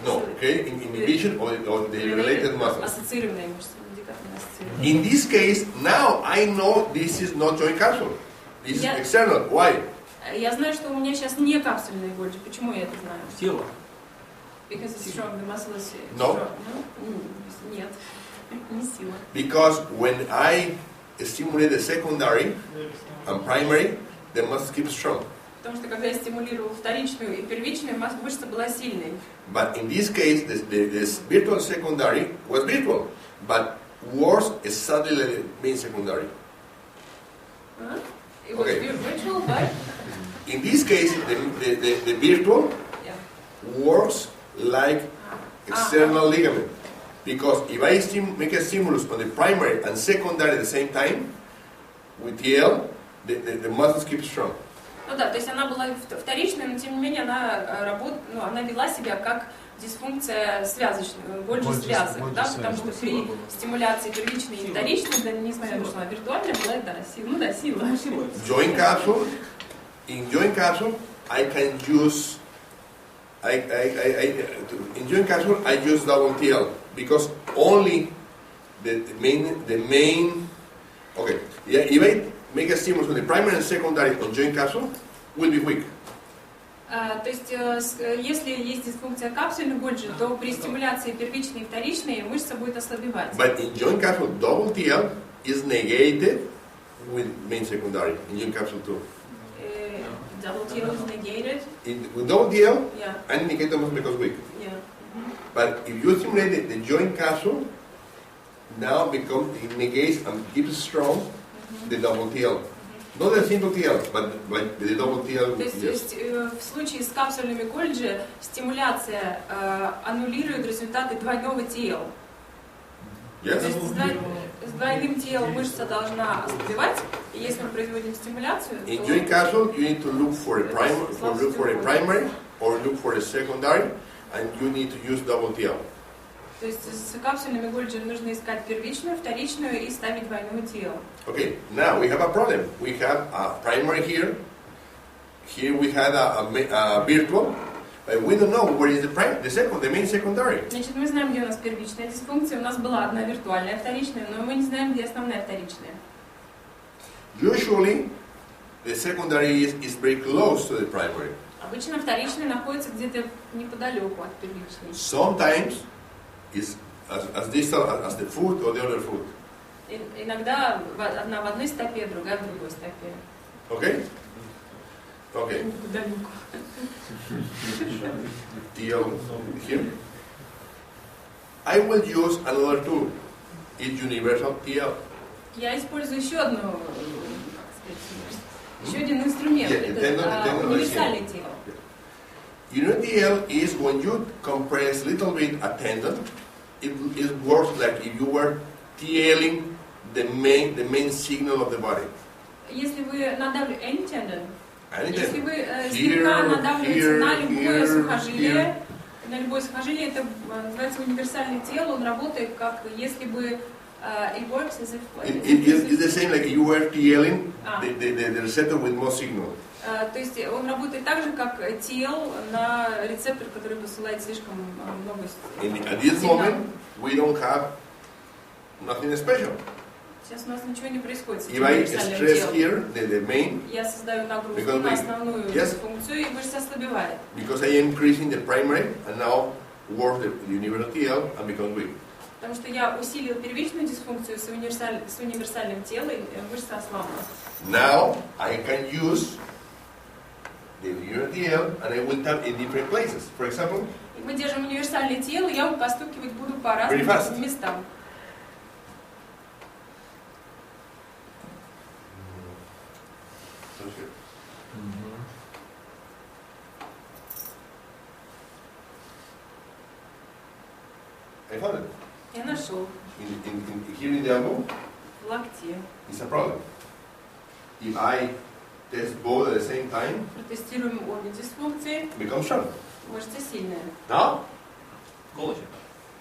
No, okay, inhibition of the related muscles. Ассоциированная мышца, индикаторная ассоциированная. In this case, now I know this is not joint capsule. This is Yeah. external. Why? Я знаю, что у меня сейчас не капсульные Гольджи. Почему я это знаю? Тело. Because it's strong, the muscle is No. strong. No? Нет, не сила. Because when I stimulate the secondary and primary, the muscles keep strong. Потому что когда я стимулировал вторичную и первичную, мышца была сильной. But in this case, this virtual secondary was virtual, but worse is suddenly the main secondary. It was Okay. virtual, but In this case, the virtual Yeah. works like external ligament. Because if I make a stimulus on the primary and secondary at the same time, with TL, the muscles keep strong. Ну да, то есть она была вторичной, но тем не менее она вела себя как дисфункция связочная, больше связок, да, потому что при стимуляции первичной и вторичной, да, несмотря на то, что она виртуальная, была, да, сила. Joint capsule, in joint capsule, I can use, in joint capsule, I use double TL because only the main, okay, yeah, if I make a stimulus on the primary and secondary on joint capsule, will be weak. То есть, если есть дисфункция капсульной Гольджи, то при стимуляции первичной и вторичной мышца будет ослабевать. But in joint capsule, double TL is negated with main secondary in joint capsule too. Double TL is negated. With double TL, Yeah. I negate the muscle because weak. Yeah. But if you stimulate the joint capsule, now it negates and keeps strong the double TL. Not the single TL, but the double TL. То есть в случае с капсульными Гольджи стимуляция аннулирует результаты двойного TL. Yes? То есть с двойным TL мышца должна ослабевать, и если мы производим стимуляцию, In то... joint capsule, you need to look for a primary or look for a secondary, and you need to use double TL. То есть с капсульными Гольджи нужно искать первичную, вторичную и ставить двойную TL. Okay, now we have a problem. We have a primary here. Here we had a virtual, but we don't know where is the main secondary. Значит, мы знаем, где у нас первичная дисфункция. У нас была одна виртуальная вторичная, но мы не знаем, где основная вторичная. Usually, the secondary is very close to the primary. Обычно вторичная находится где-то неподалеку от первичной. Sometimes it's as distal as the foot or the other foot. Иногда одна в одной стопе, другая в другой стопе. Okay? Okay. Далеко. TL here. I will use another tool. It's universal TL. Я использую еще одну, еще один инструмент. Это универсальный TL. Unit TL is when you compress little bit a tendon. It works like if you were TLing the main signal of the body. Если вы надавливаете any tendon, Any если tendon. вы слегка надавливаете на любое сухожилие, это называется универсальный TL, он работает как если бы it works as if It's the same like you were TLing the receptor with more signal. То есть он работает так же, как TL на рецептор, который посылает слишком много At this moment, we don't have nothing special. Сейчас у нас ничего не происходит с If этим I универсальным stress телом. here the main, Я создаю нагрузку Because на основную yes. функцию, и мышца ослабевает. because I am increasing the primary and now work the universal TL and become weak. Потому что я усилил первичную дисфункцию с универсальным телом, и мышца ослабла. Now I can use the universal TL and I will tap in different places. For example, И мы держим универсальное тело, я постукивать буду по Very fast. разным местам. I found it. Я нашел Here in the elbow в локте. is a problem. If I test both at the same time, Протестируем обе дисфункции. become strong. Мышца сильная. Now, Колычев.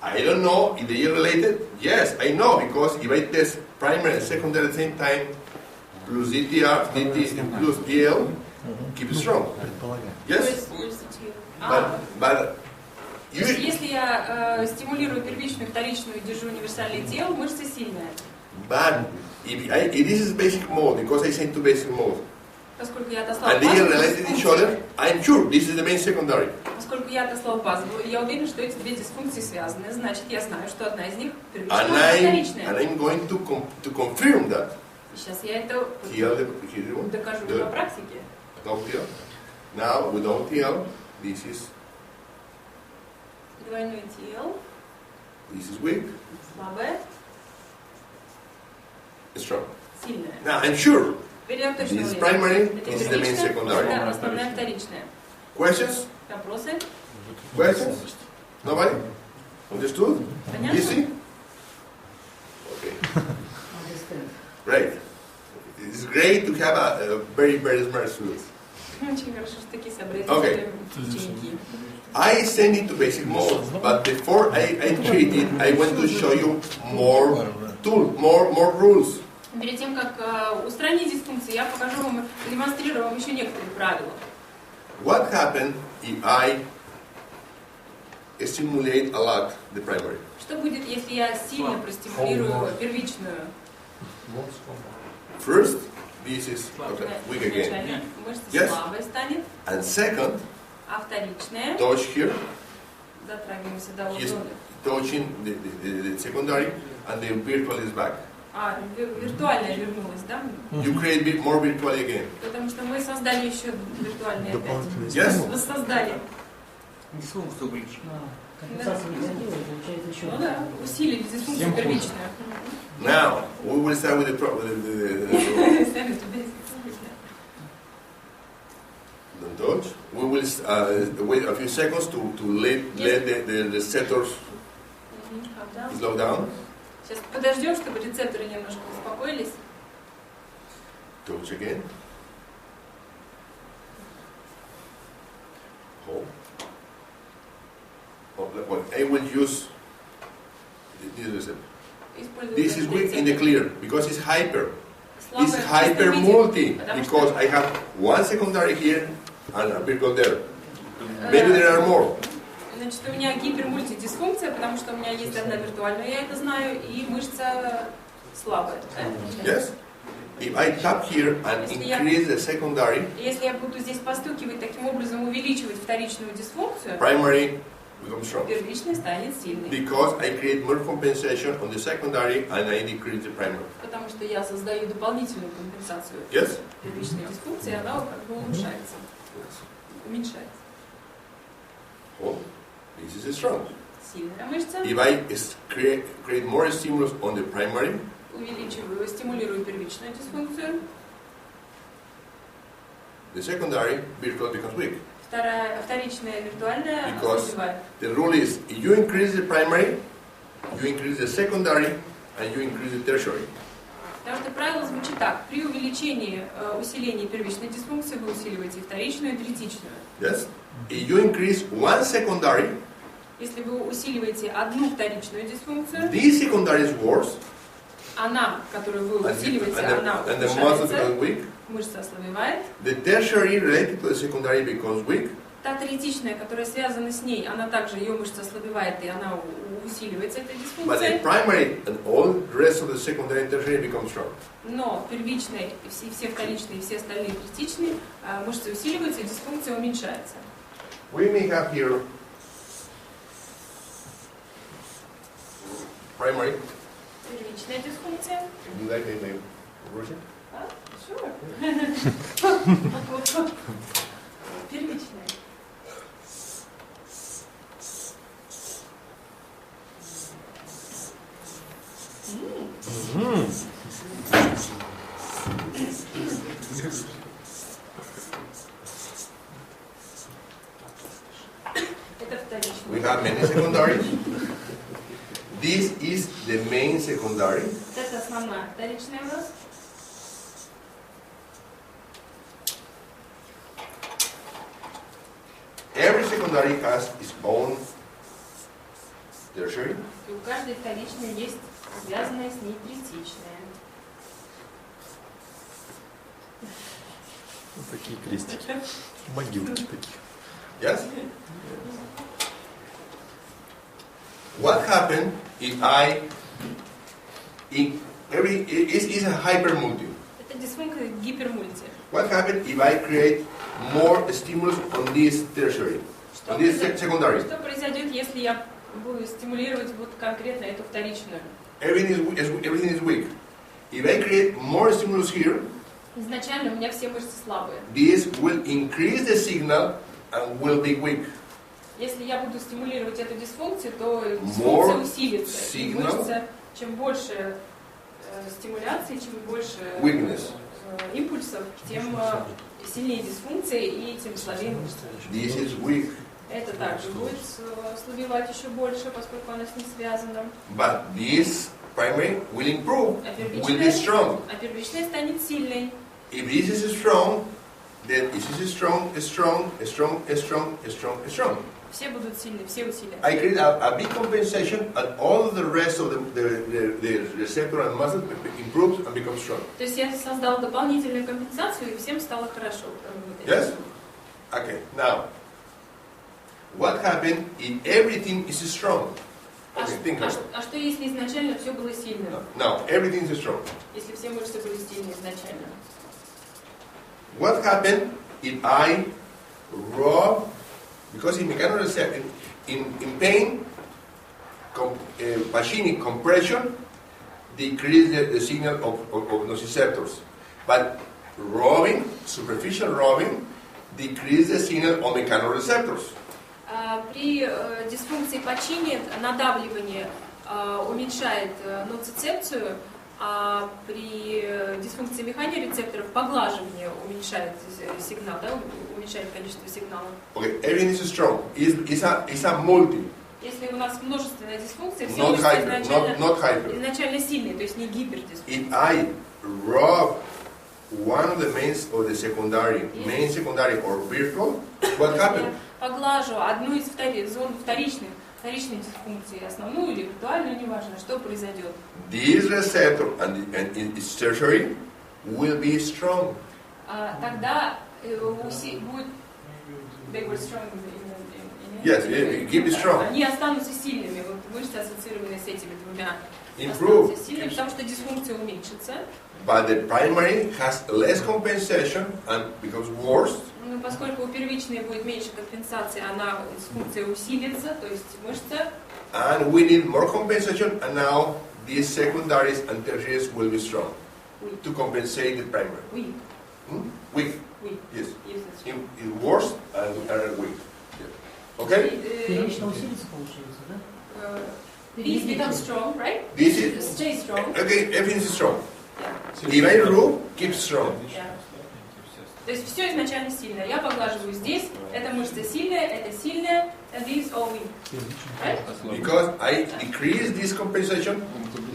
I don't know if they are related. Yes, I know because if I test primary and secondary at the same time, plus DTR, DT, plus DL, keep strong. Предполагаю. То Yes, есть мышца тело. but То есть, you, если я стимулирую первичную, вторичную и держу универсальное тело, мышца сильная. but if this is basic mode, because I sent to basic mode, Поскольку я отослала and they are базовую related to each дисфункцию, other, I'm sure this is the main secondary. поскольку я отослала базовую, я уверена, что эти две дисфункции связаны, значит, я знаю, что одна из них первичная, And а вторичная. I'm going to confirm that. И сейчас я это Here the one, докажу the на практике. double TL. Now with double TL, this is Двойное тело, weak, слабое, strong. сильное. Now I'm sure Теперь я точно This is уверена. primary, Это this is the main первичная, secondary. это основная вторичная. Questions? Вопросы? Questions? Nobody? Understood? Понятно? Easy? Okay. Understand. Great. It's great to have a very, very smart students. Очень хорошо, что такие Okay. сообразительные ученики. I send it to basic mode, but before I treat it, I want to show you more tools, more rules. Перед тем, как устранить дисфункцию, я покажу вам, демонстрирую вам еще некоторые правила. What happened if I stimulate a lot the primary? Что будет, если я сильно простимулирую первичную? First, this is okay, weak again. Вначале мышца Yes. слабая станет, And second, а вторичная, touch here, затрагиваемся до he's зоны. touching the secondary, and the virtual is back. А, виртуальная вернулась, да? You create more virtual again. Потому что мы создали еще виртуальные опять. Дополнительные Yes? Воссоздали. Дисфункцию увеличить. Компенсация негатива, получается еще. Ну да, усилили дисфункцию первичную. Now, we will start with Сами туда don't touch. We will wait a few seconds to let the receptors slow down. Сейчас подождем, чтобы рецепторы немножко успокоились. Touch again. Hold. Well, I will use this receptor. Используем This is этот weak in the рецептор. clear because it's hyper. Слабое It's в чистом hyper виде, multi потому because что, I have one secondary here and a virtual there. Maybe there are more. значит, у меня гипермультидисфункция, потому что у меня есть одна виртуальная, я это знаю, и мышца слабая. Да? Yes? If I tap here and increase the secondary, Если я буду здесь постукивать, таким образом увеличивать вторичную дисфункцию, primary becomes strong. первичная станет сильной. Because I create more compensation on the secondary and I decrease the primary. Потому что я создаю дополнительную компенсацию Yes? первичной дисфункции, она как бы улучшается, уменьшается. Oh, this is strong. Сильная мышца, If I create more stimulus on the primary, увеличиваю, стимулирую первичную дисфункцию. the secondary virtual becomes weak. Вторичная виртуальная Because ослабевает. the rule is, if you increase the primary, you increase the secondary, and you increase the tertiary. Потому что правило звучит так. При увеличении усиления первичной дисфункции вы усиливаете и вторичную, и третичную. Yes? If you increase one secondary, Если вы усиливаете одну вторичную дисфункцию, this secondary is worse, она, которую вы усиливаете, она and the muscle ухудшается, becomes weak. мышца ослабевает. The tertiary related to the secondary becomes weak. Та третичная, которая связана с ней, она также, ее мышца ослабевает, и она усиливается, этой But the дисфункцией. primary and all the rest of the secondary and tertiary become strong. Но первичная, и все вторичные, и все остальные третичные мышцы усиливаются, и дисфункция уменьшается. We may have here primary. Первичная дисфункция. You like the name Russian? Sure. Первичная. Это вторичная. We have many secondaries. This is the main secondary. Это основная вторичная у нас. Every secondary has its own tertiary. И у каждой вторичной есть связанная с ней третичная. Вот такие крестики. Могилки такие. Yes? What happened if I is a hypermulti. Это дисфункция гипермульти. What happened if I create more stimulus on this tertiary, on this secondary? Что произойдет, если я буду стимулировать вот конкретно эту вторичную? Everything is weak. If I create more stimulus here, Изначально у меня все мышцы слабые. this will increase the signal and will be weak. Если я буду стимулировать эту дисфункцию, то дисфункция More усилится. И signal. мышца, чем больше стимуляции, чем больше Weakness. импульсов, тем сильнее дисфункция и тем слабее мышца. This is weak. Это также будет ослабевать еще больше, поскольку она с ней связана. But this primary will improve, А will be strong. первичная станет сильной. If this is strong, then this is strong, strong, strong, strong, strong, strong. Все будут сильны, все усилия. I create a big compensation, and all the rest of the receptor and muscle improves and becomes strong. То есть я создал дополнительную компенсацию, и всем стало хорошо. Yes? Okay, now, what happened if everything is strong? Okay, think about it. А что если изначально все было сильным? Now, everything is strong. Если все мышцы были сильны изначально? What happened if I rub, because in mechanoreception, in pain, machinic compression decrease the signal of nociceptors. But rubbing, superficial rubbing, decrease the signal of mechanoreceptors. При дисфункции почини надавливание уменьшает ноцицепцию, а при дисфункции механорецепторов поглаживание уменьшает сигнал, да, уменьшает количество сигналов. Okay, everything is strong. It's a multi. Если у нас множественная дисфункция, все Not мышцы hyper, not hyper. изначально сильные, то есть не гипердисфункция. If I rub one of the main or the main secondary or virtual, what happens? Поглажу одну из зон вторичной дисфункции, основную или виртуальную, неважно, что произойдет. This receptor and its tertiary will be strong. Тогда будет they were strong Yes, keep it strong. Они останутся сильными, вот мышцы, ассоциированные с этими двумя, Improve. останутся сильными, потому что дисфункция уменьшится. But the primary has less compensation and becomes worse. Ну, поскольку у первичной будет меньше компенсации, она дисфункция усилится, то есть мышца. And we need more compensation, and now these secondaries and tertiaries will be strong to compensate the primary. Weak. Weak. Weak. Yes. Yes, that's right. In worse and weak. Okay? Первично усилится, получается, да? These become strong, right? This is Stay strong. okay. Everything is strong. Yeah. If I rub, keep strong. Yeah. То есть все изначально сильное. Я поглаживаю здесь, эта мышца сильная, это сильная, and this all weak. Right? Because I decrease this compensation,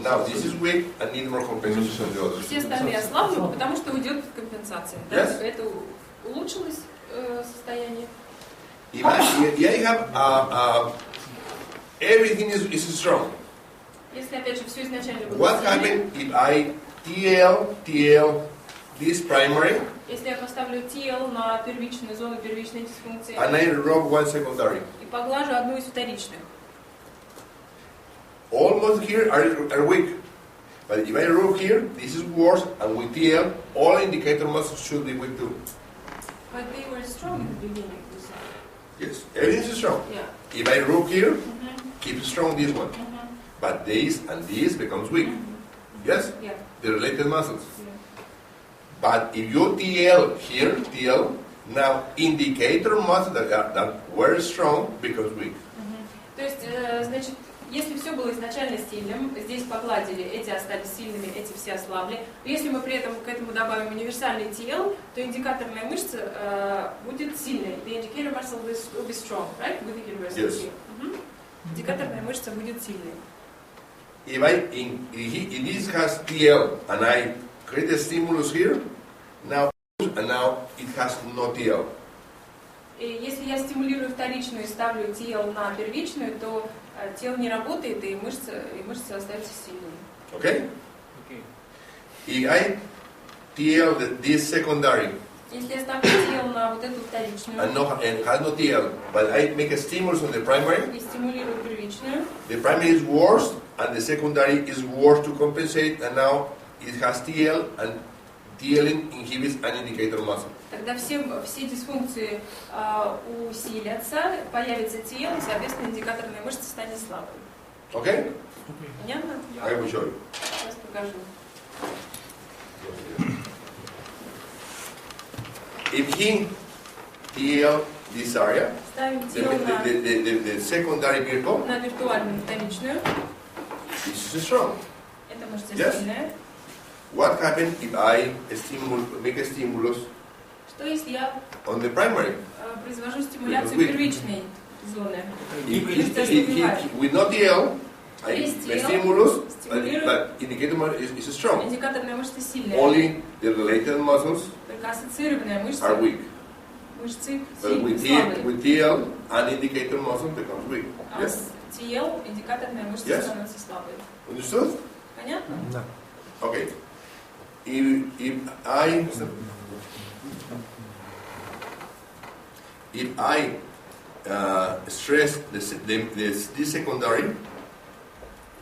now this is weak and need more compensation from the others. Все остальные ослаблены, потому что уйдет компенсация. Да? Yes. Это улучшилось состояние. If I have everything is strong. Если опять же все изначально было What сильное, happens if I TL this primary если я поставлю TL на первичную зону первичной дисфункции and I rub one secondary? и поглажу одну из вторичных, Almost here are weak. But if I rub here, this is worse, and with TL, all indicator muscles should be weak too. but they were strong in the beginning. Yes, everything is strong. Yeah. If I rub here, keep strong this one. But this and this becomes weak. Yes? Yeah. The related muscles. Yeah. But if you TL here, TL, now indicator muscles that were strong becomes weak. То есть, значит, если все было изначально сильным, здесь погладили, эти остались сильными, эти все ослабли. Если мы при этом к этому добавим универсальный TL, то индикаторная мышца будет сильной. The indicator muscle will be strong, right? With the universal Yes. TL. Индикаторная мышца будет сильной. If this has TL and I create a stimulus here, now it has no TL. И если я стимулирую вторичную и ставлю TL на первичную, то тело не работает, и мышцы остаются сильными. Okay? If I TL this secondary Если я ставлю TL на вот эту вторичную and has no TL, but I make a stimulus on the primary, и стимулирую первичную, the primary is worse and the secondary is worse to compensate, and now it has TL and TLing inhibits an indicator muscle. тогда все дисфункции усилятся, появится TL, и, соответственно, индикаторная мышца станет слабой. Okay? Понятно? I will show you. Сейчас покажу. If he TL this area, Ставим the, TL the secondary vehicle, на виртуальную вторичную. this is strong. Это мышца Yes. сильная. what happens if I make a stimulus Что если я on the primary? произвожу стимуляцию Вы- первичной зоны? With no TL, I Без make TL stimulus, стимулирую. but indicator muscle is strong. Индикаторная мышца сильная. Only the related muscles Только ассоциированная мышца, are weak. мышцы But слабые. with TL, an indicator muscle becomes weak. А Yes? с TL индикаторная мышца Yes. становится слабой. Understood? Понятно? Да. Okay. If I stress this secondary,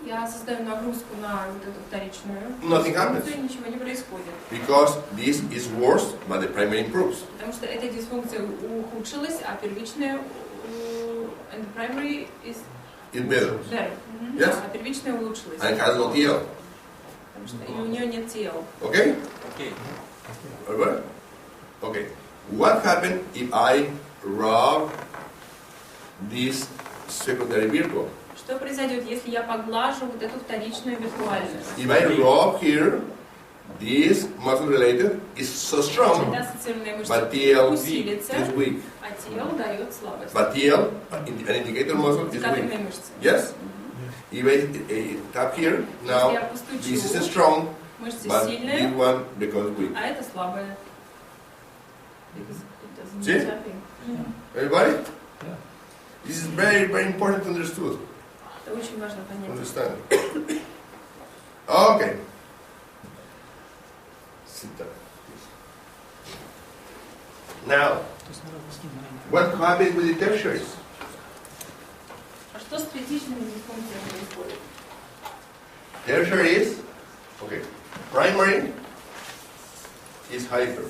Я создаю нагрузку на вот эту вторичную. Nothing happens. дисфункцию, ничего не происходит. because this is worse, but the primary improves. Потому что эта дисфункция ухудшилась, а первичная and the primary is It's better. better. Yes. А первичная улучшилась. And has no TL. Потому что и у нее нет тела. Okay? Окей. Alright? Okay. What happens if I rub this secondary virtual? Что произойдет, если я поглажу вот эту вторичную виртуальную? If I rub here, this muscle related is so strong, Эта ассоциированная мышца but TL усилится, is weak. а тело дает слабость. But TL, an indicator muscle, is Индикаторная weak. мышца. Yes? If I tap here, Если now я постучу, this is strong, мышца but this сильная, one becomes weak. а это слабая. Because it doesn't See? do tapping. Everybody? Yeah. This is very, very important to understood. Это очень важно понять. Understand? Okay. Sit down. Now, what happens with the tertiaries? А что с третичными дисфункциями происходит? Tertiaries, okay. Primary is hyper.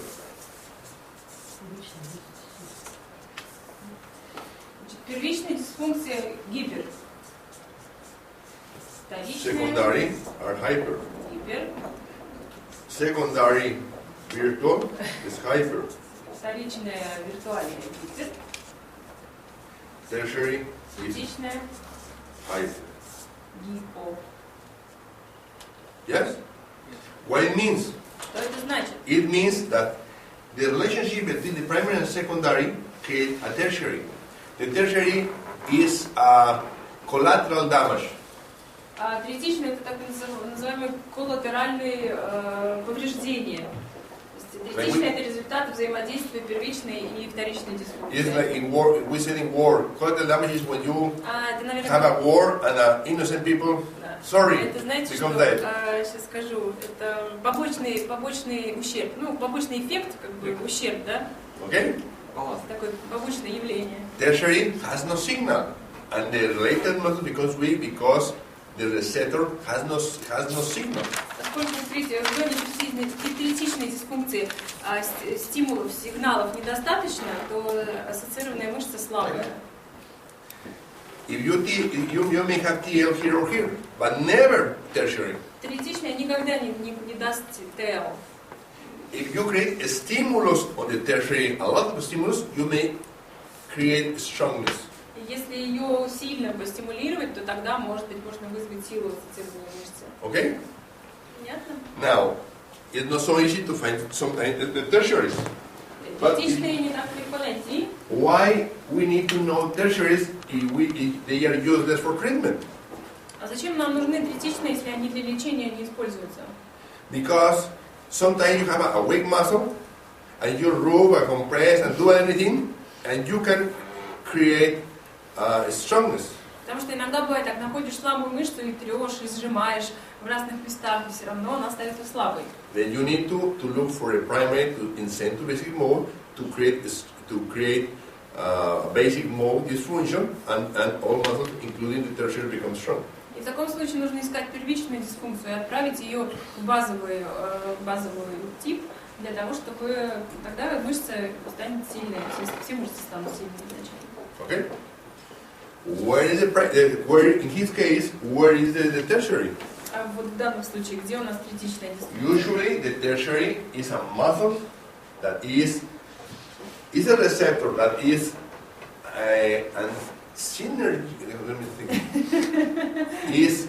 Значит, первичная дисфункция гипер. Вторичная Secondary are hyper. гипер. Secondary virtual is hyper. Вторичная виртуальная гипер. Tertiary is Третичная hyper. гипо. Yes? What it means? Что это значит? It means that the relationship between the primary and secondary create a tertiary. The tertiary is a collateral damage. А третичная это так называемые коллатеральные повреждения. То есть третичная это результат взаимодействия первичной и вторичной It's дисфункции. like in war, we said in war, collateral damage is when you Это, наверное, have a war and innocent people, да. sorry, Это, знаете, что, become dead. сейчас скажу, это побочный ущерб, ну, побочный эффект, как бы, ущерб, да? Okay? Баланс. Такое побочное явление. Tertiary has no signal, and the related muscle becomes weak because the receptor has no signal. Поскольку в зоне третичной дисфункции стимулов, сигналов недостаточно, то ассоциированная мышца слабая. If you may have TL here or here, but never tertiary. Третичная никогда не даст ТЛ. If you create a stimulus on the tertiary, a lot of stimulus, you may create strongness. И если ее сильно постимулировать, то тогда, может быть, можно вызвать силу ассоциированной мышцы. Okay? Понятно? Now, it's not so easy to find sometimes the tertiaries. Третичные не так легко найти. Why we need to know tertiaries if they are useless for treatment? А зачем нам нужны третичные, если они для лечения не используются? Because sometimes you have a weak muscle, and you rub and compress and do anything, and you can create strongness. Потому что иногда бывает так, находишь слабую мышцу и трешь, и сжимаешь в разных местах, и все равно она остается слабой. Then you need to look for a primary in send to basic mode to create basic mode dysfunction, and all muscles, including the tertiary, become strong. И в таком случае нужно искать первичную дисфункцию и отправить ее в базовый тип, для того, чтобы тогда мышца станет сильной, все мышцы станут сильными изначально. Okay? Where in his case, where is the tertiary? А вот в данном случае, где у нас третичная дисфункция? Usually, the tertiary is a muscle that is a receptor that is an synergy. Let me think. Is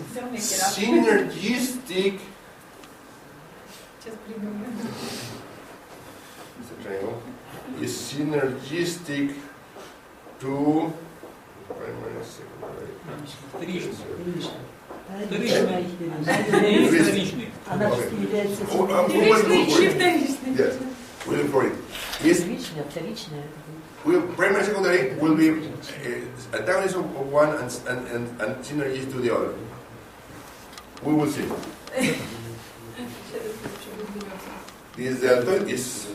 synergistic Сейчас придумаю. It's a triangle, is synergistic to primary, secondary. Вторичный. Вторичная. Вторичный. Она все является Первичный и вторичный. Yes, we'll look for it. Is первичная, вторичная. primary, secondary will be antagonism of one and synergy to the other. We will see. This delta is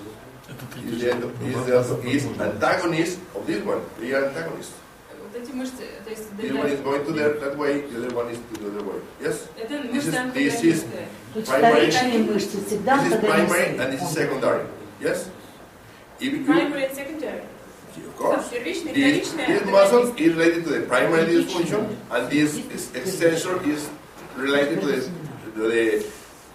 antagonist of this one. They are antagonists. Вот эти мышцы, то есть This one is going to that way, the other one is to the other way. Yes? это This мышцы is антагонисты. То есть primary. вторичные мышцы всегда This is primary антагонисты. and this is secondary. Yes? If you, Primary and secondary. of course. Первичный, This вторичный. muscle is related to the primary dysfunction, and this extensor is related to the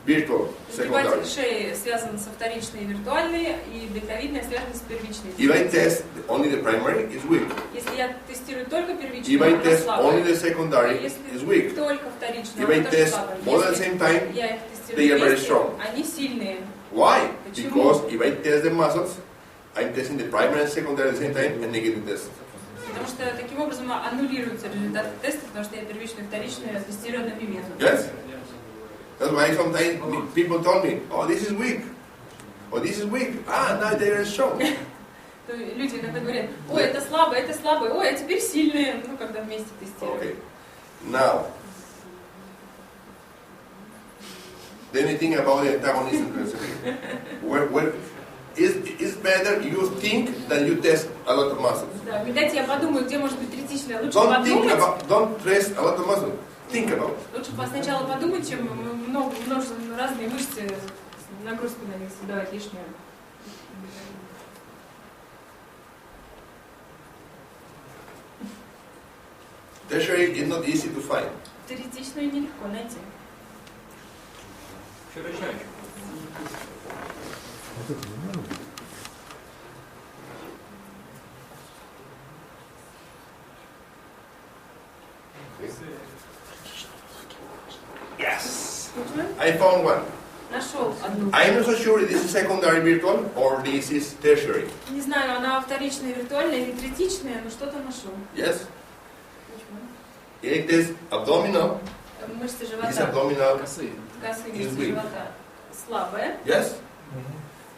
virtual secondary. Сгибатель шеи связан со вторичной и виртуальной, и дельтовидная связана с первичной. If I test only the primary, it's weak. Если я тестирую только первичную, If I она test слабая. only the secondary, Если it's weak. только вторичную, If I она тоже test слабая. all at the Если same time, я их they тестирую are very вместе, strong. они сильные. Why? Почему? Because if I test the muscles, I'm testing the primary and secondary at the same time and negative test. Потому что таким образом аннулируются результаты теста, потому что я первичную и вторичную тестирую одновременно. Yes? That's why sometimes people tell me, oh, this is weak. Oh, this is weak. Ah, now they are strong. То люди иногда говорят, ой, это слабое, ой, а теперь сильные, ну, когда вместе тестируют. Okay. Now, then you think about the antagonism recipe. Where it's better you think than you test a lot of muscles. Да, дайте я подумаю, где может быть третичная. Лучше Don't think подумать, about, don't test a lot of muscles. Think about it. лучше сначала подумать, чем множество разные мышцы, нагрузку на них создавать лишнюю. Tertiary is not easy to find. Третичную нелегко найти. Широчайший. Yes! Нужно? I found one. Нашел одну. I'm not so sure if this is secondary virtual or this is tertiary. Не знаю, она вторичная, виртуальная или третичная, но что-то нашел. Yes? Почему? It is abdominal. Мышцы This живота, abdominal. Косые. косые is мышцы weak. живота слабая. Yes?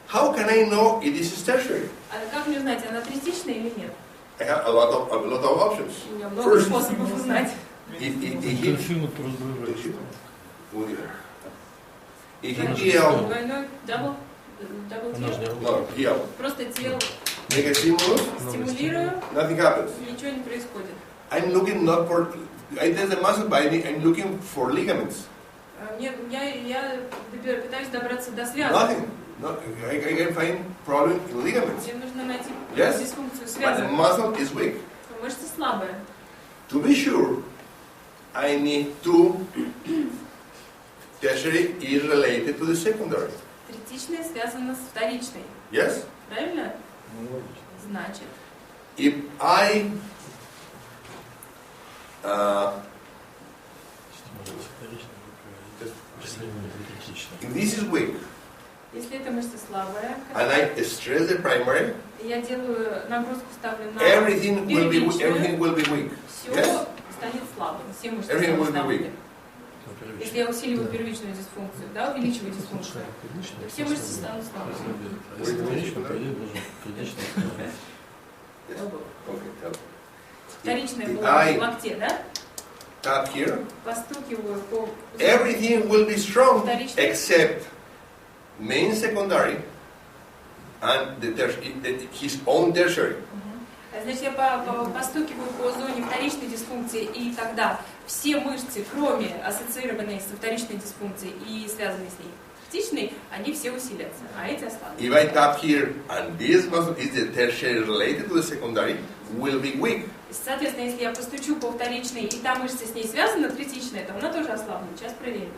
How can I know if this is tertiary? А как мне узнать, она третичная или нет? I have a lot of options. У меня много First, способов узнать. if HL, Двойной дабл тел. no, HL, Просто тел make a stimulus, стимулирую, nothing happens. ничего не происходит. I'm looking not for, I test the muscle binding, I'm looking for ligaments. Я пытаюсь добраться до связок. Nothing. No, I can find problem in ligaments. Мне нужно найти Yes? дисфункцию But the связок. muscle is weak. Мышца слабая. To be sure, I need to tertiary is related to the secondary. Третичная связана с вторичной. Yes? Правильно? Значит, If I if this is weak если эта мышца слабая, and I stress the primary, я делаю нагрузку, ставлю на everything will be первичную, weak. все Yes? станет слабым, все мышцы Everything станут will be слабыми. weak. Если я усиливаю первичную дисфункцию, да, увеличиваю дисфункцию, то все мышцы станут слабыми. Yes. Okay, tell. Вторичная If была I в локте, да? tap here, Постукиваю по... everything will be strong Вторичная. except main secondary and his own tertiary. Значит, я постукиваю по зоне вторичной дисфункции, и тогда все мышцы, кроме ассоциированной со вторичной дисфункцией и связанной с ней третичной, они все усилятся, а эти ослабнут. If I tap here and this muscle is the tertiary related to the secondary, will be weak. Соответственно, если я постучу по вторичной, и та мышца с ней связана, третичная, то она тоже ослабнет. Сейчас проверим.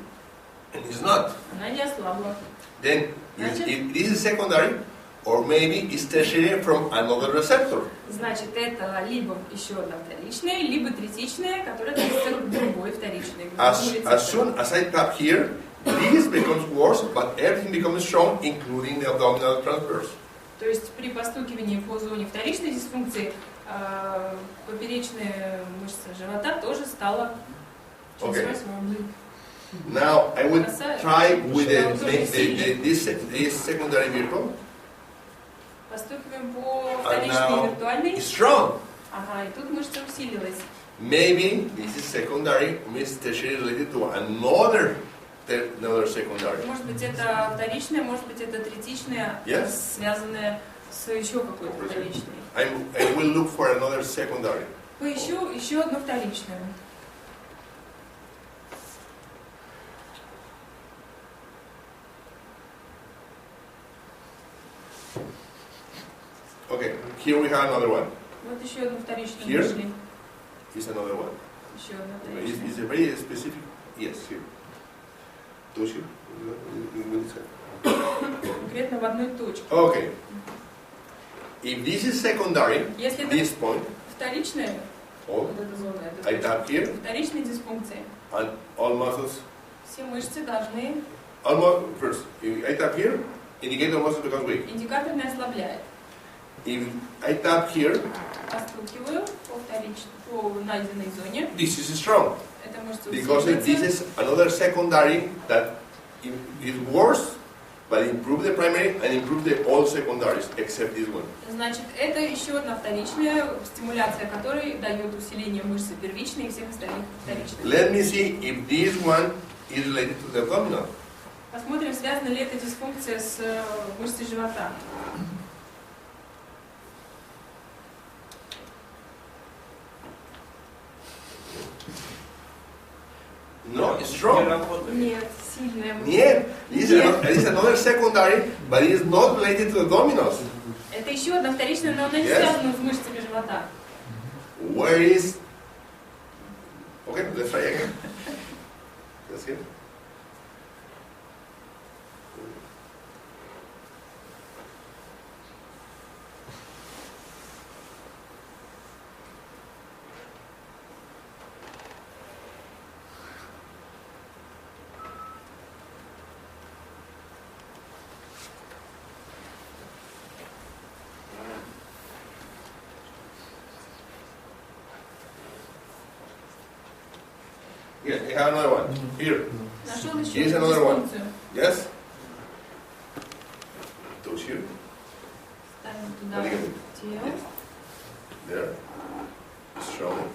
And it's not. Она не ослабла. Then if this is secondary, or maybe it's tertiary from another receptor. Значит, это либо еще одна вторичная, либо третичная, которая относится к другой вторичной. As soon as I tap here, this becomes worse, but everything becomes strong, including the abdominal transverse. То есть при постукивании по зоне вторичной дисфункции поперечная мышца живота тоже стала Okay. чуть-чуть. Now I will try with this secondary virtual. Постукиваем по And вторичной now виртуальной. it's strong. Ага, и тут мышца усилилась. Maybe this is secondary, means tertiary related to another secondary. Может быть это вторичная, может быть это третичная, Yes. связанная с еще какой-то вторичной. I will look for another secondary. Поищу еще одну вторичную. Okay, here we have another one. Вот еще одну вторичную Here? нашли. Is another one. Еще одна It's вторичная. a very specific. Yes, here. Those here. Конкретно в одной точке. Okay. If this is secondary, Если это this point, вторичная, all, вот эта зона, это I точка, tap here, вторичной дисфункции, and all muscles, все мышцы должны, almost first. If I tap here, indicator muscle becomes weak. индикаторная ослабляет. If I tap here, Постукиваю по найденной зоне, this is strong. эта мышца Because this усиливается. is another secondary that is worse, but improve the primary and improve the all secondaries, except this one. Значит, это еще одна вторичная стимуляция, которая дает усиление мышцы первичной и всех остальных вторичных. Let me see if this one is related to the abdominal. Посмотрим, связана ли эта дисфункция с мышцей живота. No, it's strong. Нет, сильная мышца. Нет, this is another secondary, but it is not related to the abdominals. Это еще одна вторичная, но она не Yes. связана с мышцами живота. Where is? Okay, let's try again. That's it. Yes, I have another one. Here. Нашел еще Here's одну another one. дисфункцию. Yes? Those here. Ставим туда Again. тело. There. Strong.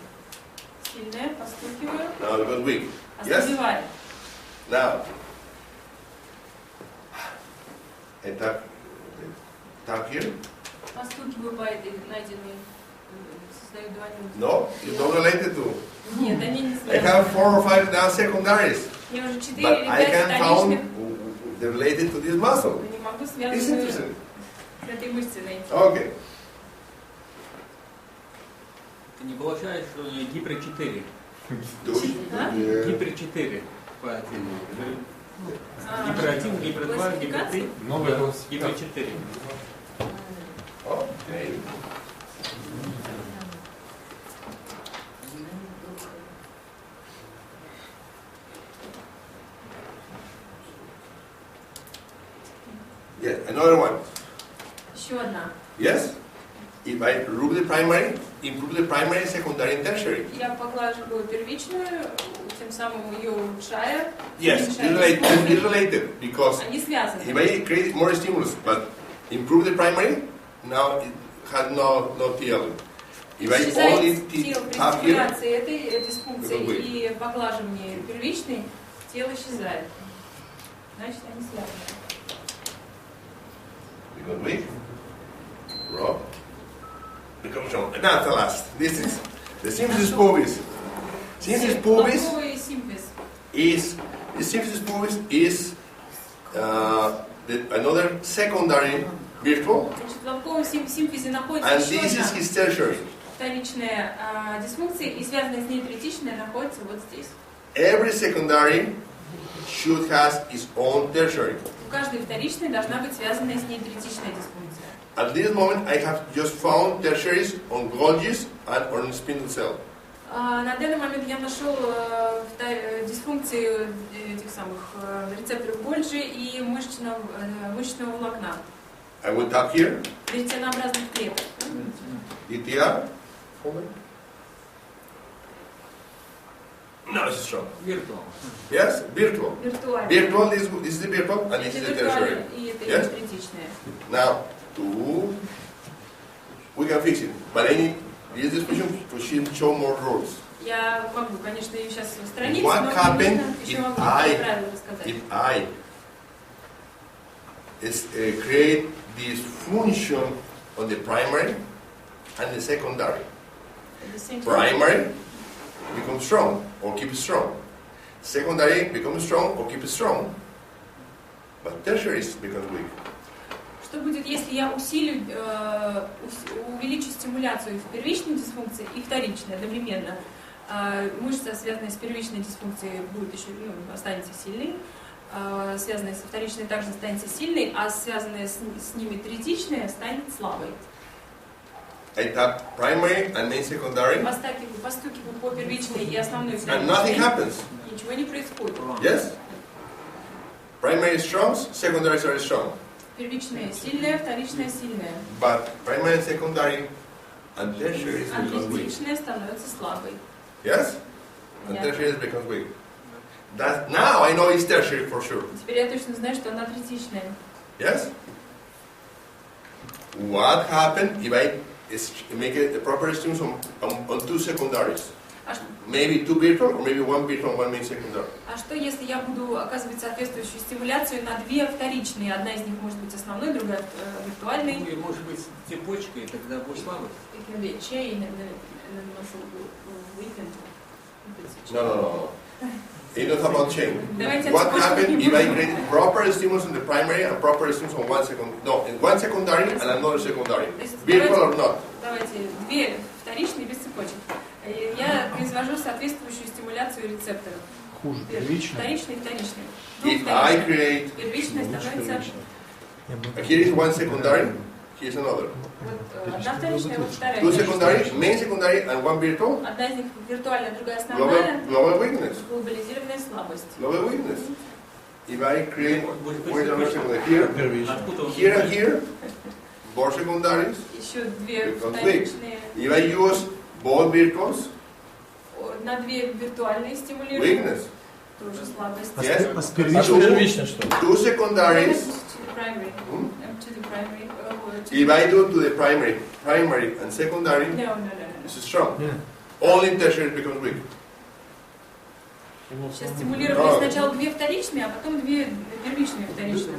Сильное, постукиваю. Now it got weak. Yes? Ослабевает. Now. I tap here. Постукиваю по этой найденной. Создаю двойную. No, it's not related to. Нет, они не I связаны. have 4 or 5 now secondaries. Я уже 4 But или I 5 can вторичных. found they're related to this muscle. Не могу It's связанную interesting. с этой мышцей найти. Okay. Не получается, что у нее гипер 4. А? Гипер 4 по отдельно. А, Гипер 1, гипер 2, гипер 3. Новая Гипер 4. Okay. Yes, another one. Еще одна. Yes? If I improve the primary, secondary, and tertiary. Я поглаживаю первичную, тем самым ее улучшая. Yes, уменьшая it's дисфункцию. related because Они связаны. if I create more stimulus but improve the primary, now it has no TL. If I only Исчезает тело при tap here, стимуляции этой дисфункции Это вы. и поглаживании первичной, тело исчезает. Значит, они связаны. because weak, raw, becomes strong. And that's the last. This is the symphysis pubis. Symphysis pubis Лобковый симфиз. is the symphysis pubis is another secondary virtual, Значит, в лобковом симфизе находится and еще this is одна his tertiary. вторичная дисфункция, и связанная с ней третичная находится вот здесь. Every secondary should have its own tertiary. У каждой вторичной должна быть связанная с ней третичная дисфункция. At this moment, I have just found tertiaries on Golgi's and on spindle cell. На данный момент я нашел дисфункции этих самых самых рецепторов Гольджи и мышечного волокна. I will tap here. Веретенообразных клеток. DTR. No, it's strong. Виртуал. Yes, virtual. Виртуальные. Virtual is the virtual and this Это is the виртуальные, tertiary. и это Yes? третичные. Now, we can fix it, but I need this discussion to show more rules. Я могу, конечно, ее сейчас устранить, What но happened конечно, еще if могу I- правильно рассказать. If I create this function on the primary and the secondary, At the same time. primary becomes strong or keep strong, secondary becomes strong or keep strong, but tertiary becomes weak. Что будет, если я увеличу стимуляцию в первичной дисфункции и вторичной одновременно? Мышца, связанная с первичной дисфункцией, будет еще, останется сильной, связанная со вторичной также останется сильной, а связанная с ними третичная станет слабой. I tap primary and then secondary, Постукиваю по первичной и основной and nothing вторичной, happens. ничего не происходит. Yes? Primary is strong, secondary is very strong. Первичная сильная, вторичная сильная, But primary and secondary and tertiary is а becomes weak. третичная становится слабой. Yes? And Yeah. tertiary is becomes weak. That now I know it's tertiary for sure. Теперь я точно знаю, что она третичная. Yes? What happened if I make a proper stimulus on two secondaries? А что, Maybe two virtual or maybe one virtual and one main secondary. если я буду оказывать соответствующую стимуляцию на две вторичные? Одна из них может быть основной, другая виртуальной. Ну и может быть цепочкой, тогда будет слабость. It can be a chain and then the muscle will weaken. No. It's not about chain. Давайте What цепочку happened не if I будем. create proper stimulus on the primary and proper stimulus on one second? No, in one secondary and another secondary. То есть Virtual or not? давайте две вторичные без цепочек. Я произвожу соответствующую стимуляцию рецепторов. Хуже первичная. Вторичные и вторичные. If I create, Первичная становится here is one secondary, here is another. вот одна вторичная, вот вторая. Two вторичная. secondary, main secondary and one virtual. Одна из них виртуальная, другая основная. Global weakness. Глобализированная слабость. Global weakness. If I create, Может быть, where's another secondary? Here, Откуда он? here and here, more secondaries. Еще две Because вторичные. If I use both virtuals, На две виртуальные стимулируют. weakness. Тоже слабость. Yes. А с первичной что? Two secondaries. To the primary. Hmm? To the primary. If I do to the primary and secondary, No. this is strong. Yeah. Only tertiary becomes weak. Сейчас стимулировали сначала две вторичные, а потом две первичные вторичные.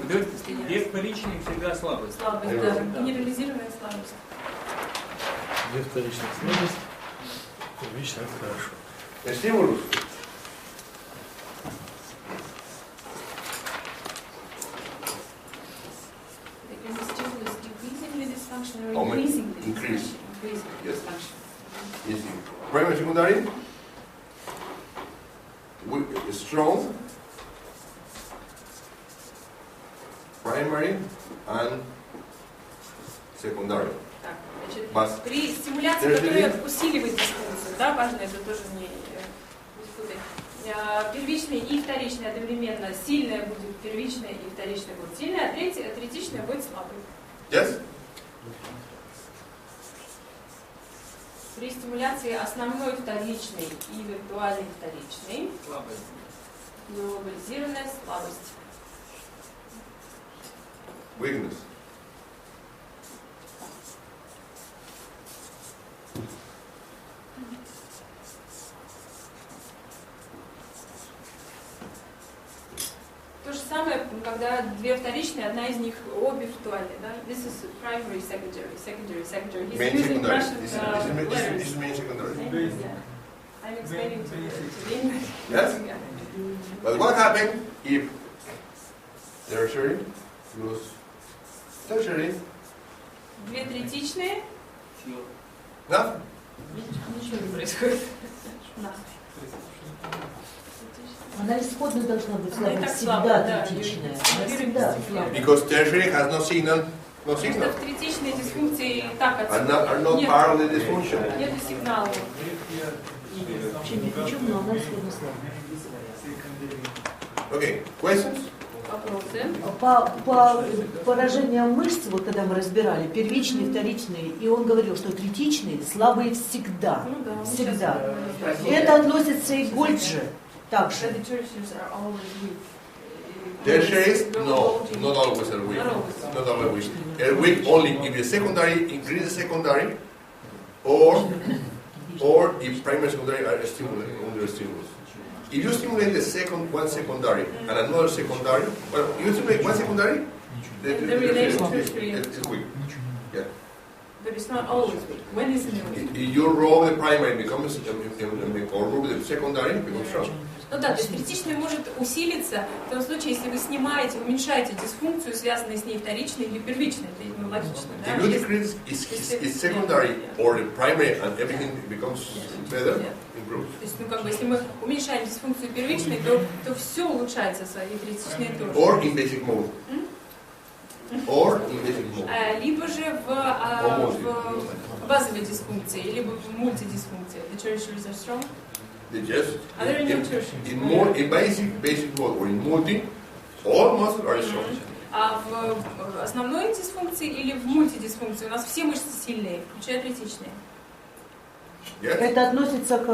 Две вторичные всегда слабость. Слабость, да. Генерализированная слабость. Две вторичных слабость. Первичная это хорошо. The stimulus. The stimulus decreasing the dysfunction Oh, or increasing the increase. dysfunction? Increasing the Yes. dysfunction. Easy. Primary, secondary. Strong. Primary and secondary. Так, значит, But при стимуляции, there's которая a- усиливает дисфункцию, да, важно, это тоже не путать. Первичная и вторичная одновременно. Сильная будет первичная и вторичная будет сильная, а третичная будет слабой. Yes? При стимуляции основной вторичной и виртуальной вторичной Слабость. глобализированная слабость. Weakness. То же самое, когда две вторичные, одна из них обе виртуальные. Да? This is primary, secondary. He's Main using secondary. Russian This letters. is main secondary. Yeah. I'm explaining to the English. Yes? Yeah. But what happened if tertiary plus tertiary? Две третичные, Nothing. ничего не происходит. Да. Она исходно должна быть Она и слабая, так всегда слабая, да, третичная. ее Она всегда слабая. Because tertiary has no signal. No Потому что signal. в третичной дисфункции и так Are not нет, part of the dysfunction. нету сигнала. Вообще ни при чем, но она исходно слабая. Okay, questions? Вопросы? По поражениям мышц, вот когда мы разбирали, первичные, вторичные, и он говорил, что третичные слабые всегда. Ну да, Всегда. Это относится и к Гольджи также. The tertiaries are always weak. Tertiaries? No, not always are weak. Not always weak. They're weak only if the secondary increases secondary, or if primary and secondary are stimulated under stimulus. If you stimulate one secondary and another secondary, well, you stimulate one secondary, the tertiary is weak. Yeah. But it's not always weak. When is it weak? If you roll the primary becomes or roll the secondary, it becomes strong. Ну да, то есть третичная может усилиться в том случае, если вы снимаете, уменьшаете дисфункцию, связанную с ней вторичной или первичной. Это логично, да? If you decrease its secondary or the primary and everything becomes better, improves. То есть, ну как бы, если мы уменьшаем дисфункцию первичной, то все улучшается, и третичная тоже. Or in basic mode. Or in basic mode. Либо же в базовой дисфункции, либо в мультидисфункции. The tertiaries are strong. Yes. Are there no tertiaries? In basic mode or in multi, all muscles are strong. А в основной дисфункции или в мультидисфункции у нас все мышцы сильные, включая третичные. Yes. Это относится к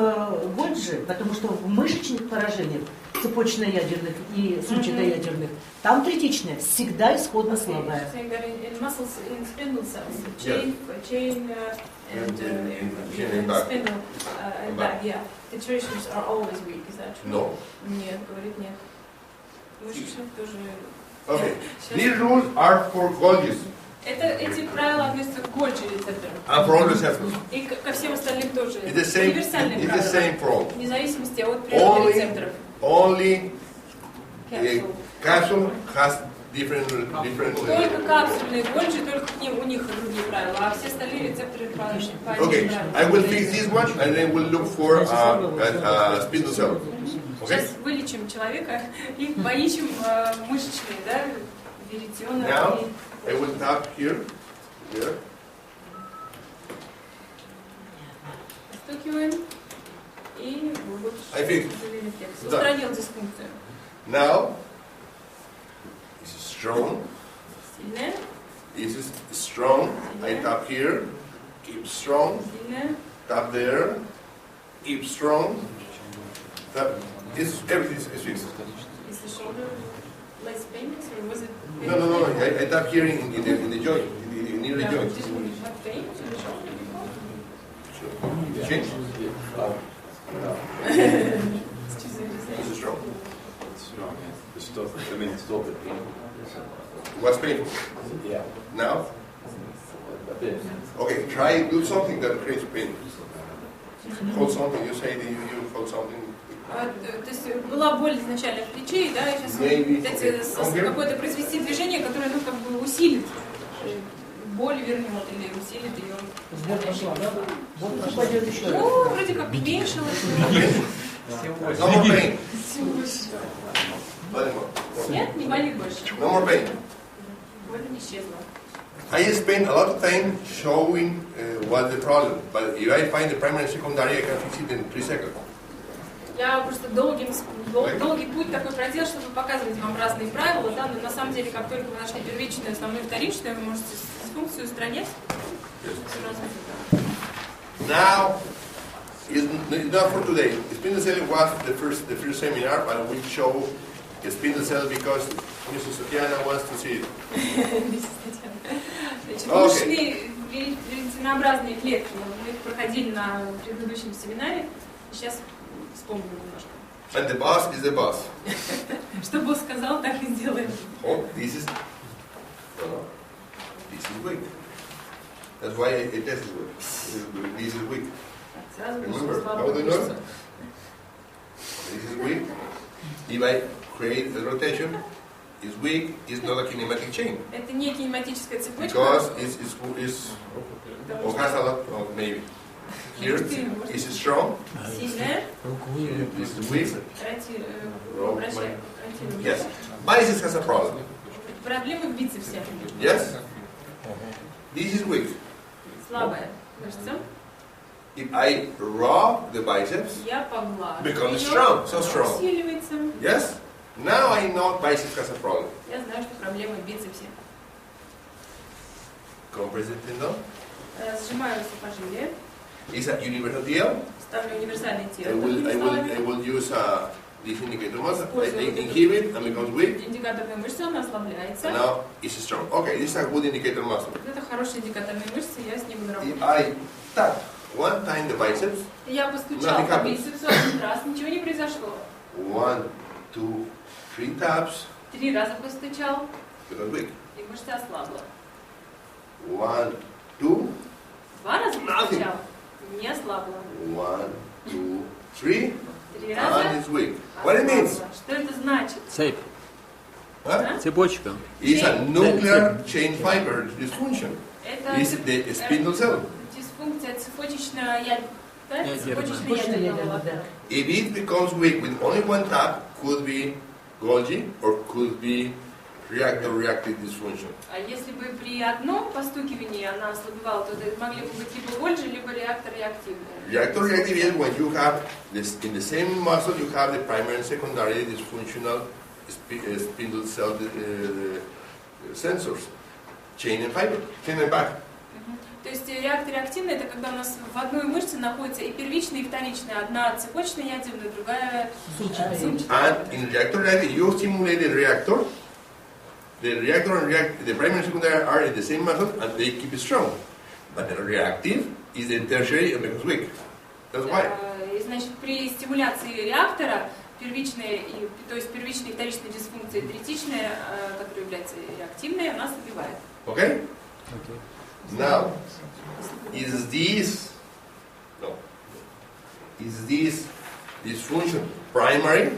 Гольджи, потому что в мышечных поражениях, цепочно-ядерных и сумчато-ядерных, там третичная всегда исходно слабая. In muscles, in spindle cells, chain and spindle and back, yeah. The tertiaries are always weak, is that true? No. Нет, говорит нет. Мышечных тоже. Okay. These rules are for Golgis Эти правила относятся к Гольджи рецепторам. and for all receptors. И ко всем остальным тоже. It's the same. Универсальные It's the same правила. problem. Вне зависимости от природы рецепторов. Only Capsule. capsule has different. Только капсульные Гольджи, только у них другие правила, а все остальные рецепторы по Okay, I will fix this one and then we'll look for spindle cell. Okay? Сейчас вылечим человека и поищем мышечные, да, веретена. Now I will tap here. Стукиваем и вот устранил дисфункцию. Now this is strong. Сильная. This is strong. I tap here. Keep strong. Сильная. Tap there. Keep strong. Tap. Everything is fixed. Is the shoulder less painless or was it? No. I tap here in the joint, near the joint. Did you have pain to the shoulder before? Change. Excuse me. This is strong. It's still, I mean, it's still a bit painful. What's painful? Yeah, Now? a bit. Okay, try do something that creates pain. Hold something. You say that you hold something. То есть была боль изначально в плече, да, и сейчас какое-то произвести движение, которое, ну, как бы усилит боль, вернет или усилит ее. Ну, вроде как уменьшилось. No more pain. Нет, не болит больше. No more pain. Боль исчезла. I spend a lot of time showing what's the problem, but if I find the primary and secondary, I can fix it in 3 seconds. Я просто долгий путь такой проделал, чтобы показывать вам разные правила, да, но на самом деле, как только вы нашли первичную, основную, вторичную, вы можете дисфункцию устранять. Now, it's not for today. Spindle cell was the first seminar, but we show spindle cell because Mrs. Sotiana wants to see it. Значит, мышечные веретенообразные клетки, мы их проходили на предыдущем семинаре, и сейчас вспомним немножко. And the boss is the boss. Что босс сказал, так и сделаем. Oh, this is weak. That's why I test it weak. This is weak. Сразу Remember, how do you know? This is weak. If I create a rotation, it's weak. It's not a kinematic chain. Это не кинематическая цепочка. Because it's or has a lot of maybe. Here is strong. Сильная. This is weak. Вращаем. Yes. Biceps has a problem. Проблемы в бицепсе. Yes. This is weak. Слабая мышца. If I rub the biceps, Я поглаживаю. becomes strong. So strong. Усиливается. Yes. Now I know biceps has a problem. Я знаю, что проблема в бицепсе. Compress the tendon. Сжимаю сухожилие, It's a universal deal. ставлю универсальный I тело. will use this indicator muscle. I inhibit and becomes weak. Индикаторная мышца, она ослабляется. And now it's strong. Okay, this is a good indicator muscle. Это хорошая индикаторная мышца, я с ней буду работать. If I tap one time the biceps, Я постучал по бицепсу один раз, ничего не произошло. 1, 2, 3 taps, 3 раза постучал, becomes weak. и мышца ослабла. 1, 2, 2 раза постучал, не ослабла. 1, 2, 3, 3 раза and it's weak. What it means? ослабла. Что это значит? Цепь, Huh? цепочка. It's a nuclear chain fiber dysfunction. Это It's the spindle cell. дисфункция цепочечно-ядерного Цепочно-ядерная, волокна. да. If it becomes weak with only one tap, could be Golgi or could be reactive dysfunction. А если бы при одном постукивании она ослабевала, то это могли бы быть либо Гольджи, либо реактор реактивный. Reactive reactive is when you have this in the same muscle you have the primary and secondary dysfunctional spindle cell sensors, chain and fiber, chain and back. То есть реактор реактивный — это когда у нас в одной мышце находится и первичная, и вторичная. Одна цепочная ядерная, другая сумчатая. And in reactor reactive, you stimulate the reactor. The reactor and the primary and secondary are in the same muscle and they keep it strong. But the reactive is the tertiary and becomes weak. That's why. И, значит, при стимуляции реактора первичная, то есть первичная и вторичная дисфункция, третичная, которая является реактивной, она ослабевает. Okay? Now, is this dysfunction primary?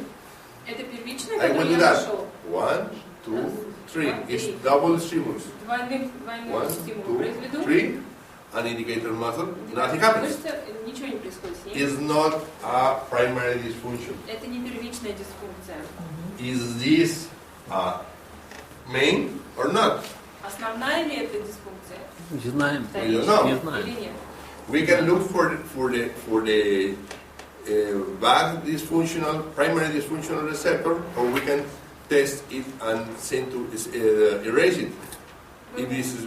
Это первичная, I will которую do я that. нашел. 1, 2, 3. It's double stimulus. Двойной 1, стимул 2, произведу. 3. An indicator muscle. Nothing happens. Мышца, ничего не происходит с ней. It's not a primary dysfunction. Это не первичная дисфункция. Is this main or not? Основная ли это дисфункция? Не знаем. We don't know. Не Или знаем. нет? We can look for the back dysfunctional, primary dysfunctional receptor, or we can test it and send to erase it. If this is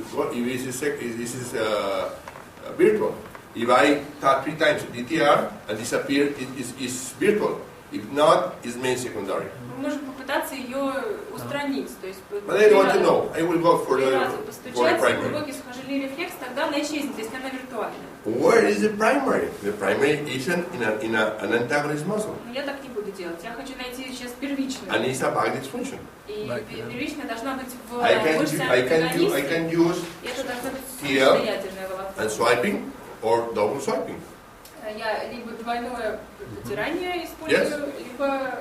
virtual. If I tap 3 times DTR and disappear, it is virtual. If not, it's main secondary. Мы можем попытаться ее устранить. То есть, But I don't want to know. I will go for три the раза for the постучать, primary. глубокий сухожилий рефлекс, тогда она исчезнет, если она виртуальна. Where is the primary? The primary is an an antagonist muscle, Но я так не буду делать. Я хочу найти сейчас первичную. and it's a back dysfunction. И первичная должна быть в I мышце can use И это должна быть here самостоятельное волокно. and swiping or double swiping. Я либо двойное потирание использую, либо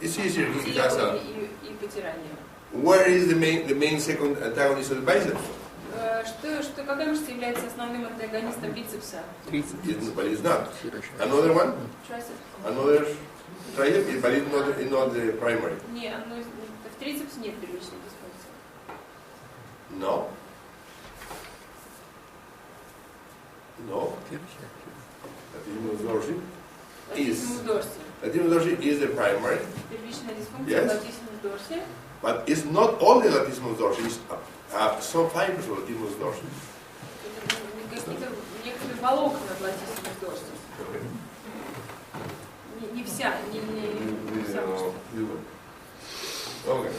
It's easier. It has тело a, и потирание. where is the main second antagonist of the biceps? Какая мышца является основным антагонистом бицепса? But it's not. Another one? Трицепс? Another tricep, but it's not the primary. Не, в трицепсе нет первичной дисфункции. No. No. Latissimus dorsi Латиссимус дорси. Latissimus dorsi is the primary, Первичная дисфункция Yes. латиссимус дорси. but it's not only Latissimus dorsi. It's some fibers of Latissimus dorsi. Это некоторые волокна латиссимус дорси. Не вся, не вся мышца. Okay.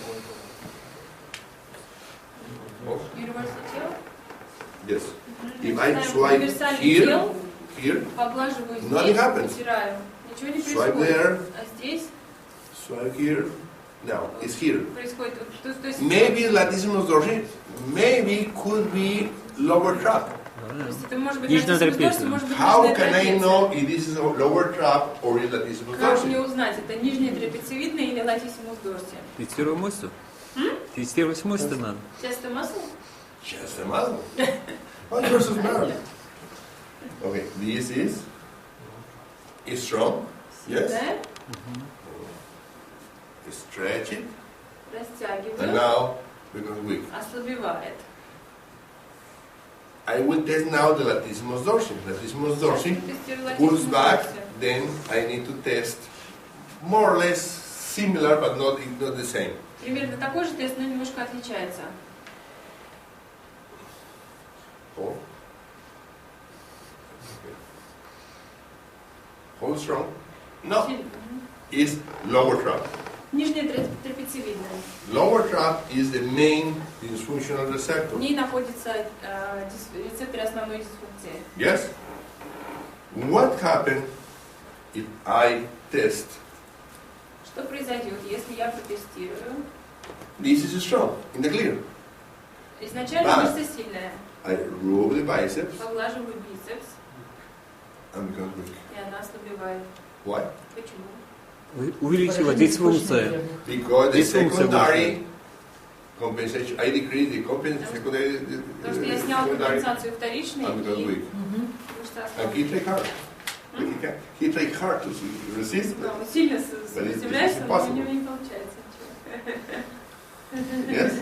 Универсальное тело. Yes. If Начинаем I swipe универсальный here, тел, here, поглаживаю Nothing здесь, happens. потираю. Ничего не Swipe происходит. there. А здесь swipe here, now it's here. происходит. То есть, Maybe Latissimus dorsi, maybe could be lower trap. то есть это может быть Нижняя латиссимус дорси, трапеция. может быть How нижняя can I трапеция. know if this is a lower trap or is Latissimus Как мне dorsi? узнать, это нижняя трапециевидная или латиссимус дорси? Тестируем мышцу? Тестировать мышцы надо. Часто muscle? Just a muscle. One versus nerve. Okay, this is strong. Yes. Да? Stretch it. And Растягиваю, now becomes weak. ослабевает. I will test now the Latissimus dorsi. Latissimus dorsi Тестирую pulls латиссимус back, дорси. then I need to test more or less similar but not the same. Примерно такой же тест, но немножко отличается. Hold. Hold strong. No, is lower trap. Нижняя трапециевидная. Lower trap is the main dysfunctional receptor. В ней находится рецепторы основной дисфункции. Yes? What happens if I test? Что произойдет, если я протестирую? This is strong, in the clear. Изначально мышца сильная. I rub the biceps Поглаживаю бицепс, and become weak. и она ослабевает. Why? Почему? Увеличила дисфункция. Because the Дисфункция secondary compensation, I decrease the secondary Потому что я сняла компенсацию вторичной, and become и weak. мышца And he ослабевает. take hard. He take hard to resist. Да, он сильно it's сопротивляется, но у impossible. него не получается ничего. Yes?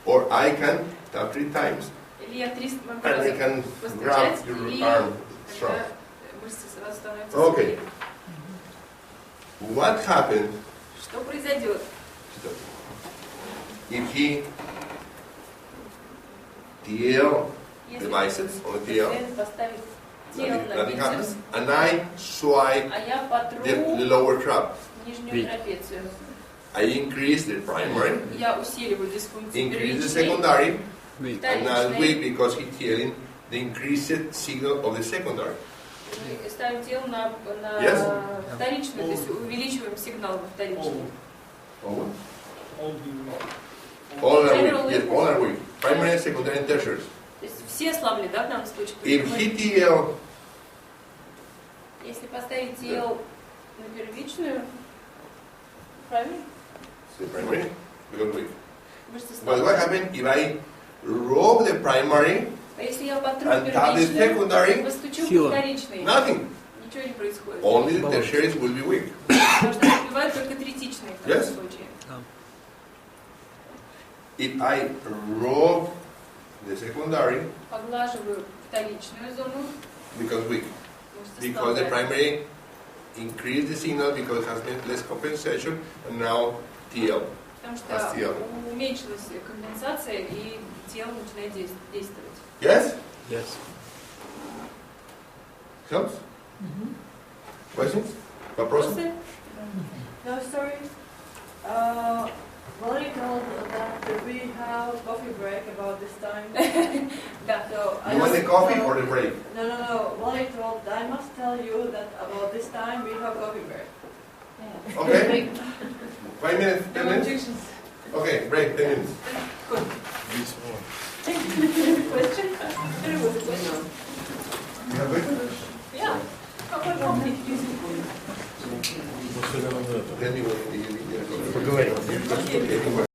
Or I can tap 3 times Или я 300 and I раза can постучать, grab your и arm strong. тогда мышцы сразу становятся Okay. сильнее. What happened Что произойдет? if he TL the Если biceps on TL, пациент поставит тело на nothing бицепс, happens, and I swipe а я потру the lower trap. нижнюю Ведь. трапецию. I increase the primary, Я усиливаю дисфункцию increase the первичной, secondary, Ведь. and now вторичной. weak because he TLing the increased signal of the secondary. Мы ставим тело на Yes. вторичную, то есть увеличиваем сигнал во вторичной. All are weak. Yes, all are weak. Primary, secondary, and tertiary. То есть все ослабли, да, в данном случае? If Потому he что TL если поставить тело на первичную, правильно? the primary, become weak. Мышцы But what слабые. happens if I rub the primary А если я потру and tap the первичную, secondary? постучу Сила. по вторичной, Nothing. ничего не происходит. Only the tertiaries will be weak. Потому что ослабевают только третичные в таком Yes. случае. If I rub the secondary, Поглаживаю вторичную зону, becomes weak. мышцы Because the слабые. primary increased the signal because it has been less compensation, and now TL. Потому А тело? что уменьшилась компенсация, и тело начинает действовать. Yes? Yes. Helps? Questions? Вопросы? Вопросы? No, sorry. Valerie told that we have coffee break about this time. Да. So I You want the must- coffee so- or the break? No. Valerie told that I must tell you that about this time we have coffee break. Okay. 5 minutes, 10 No minutes? objections. Okay, break, 10 minutes. Question? There was a question. You have questions? Yeah. Какой вам Then you will- Поговорим. Okay.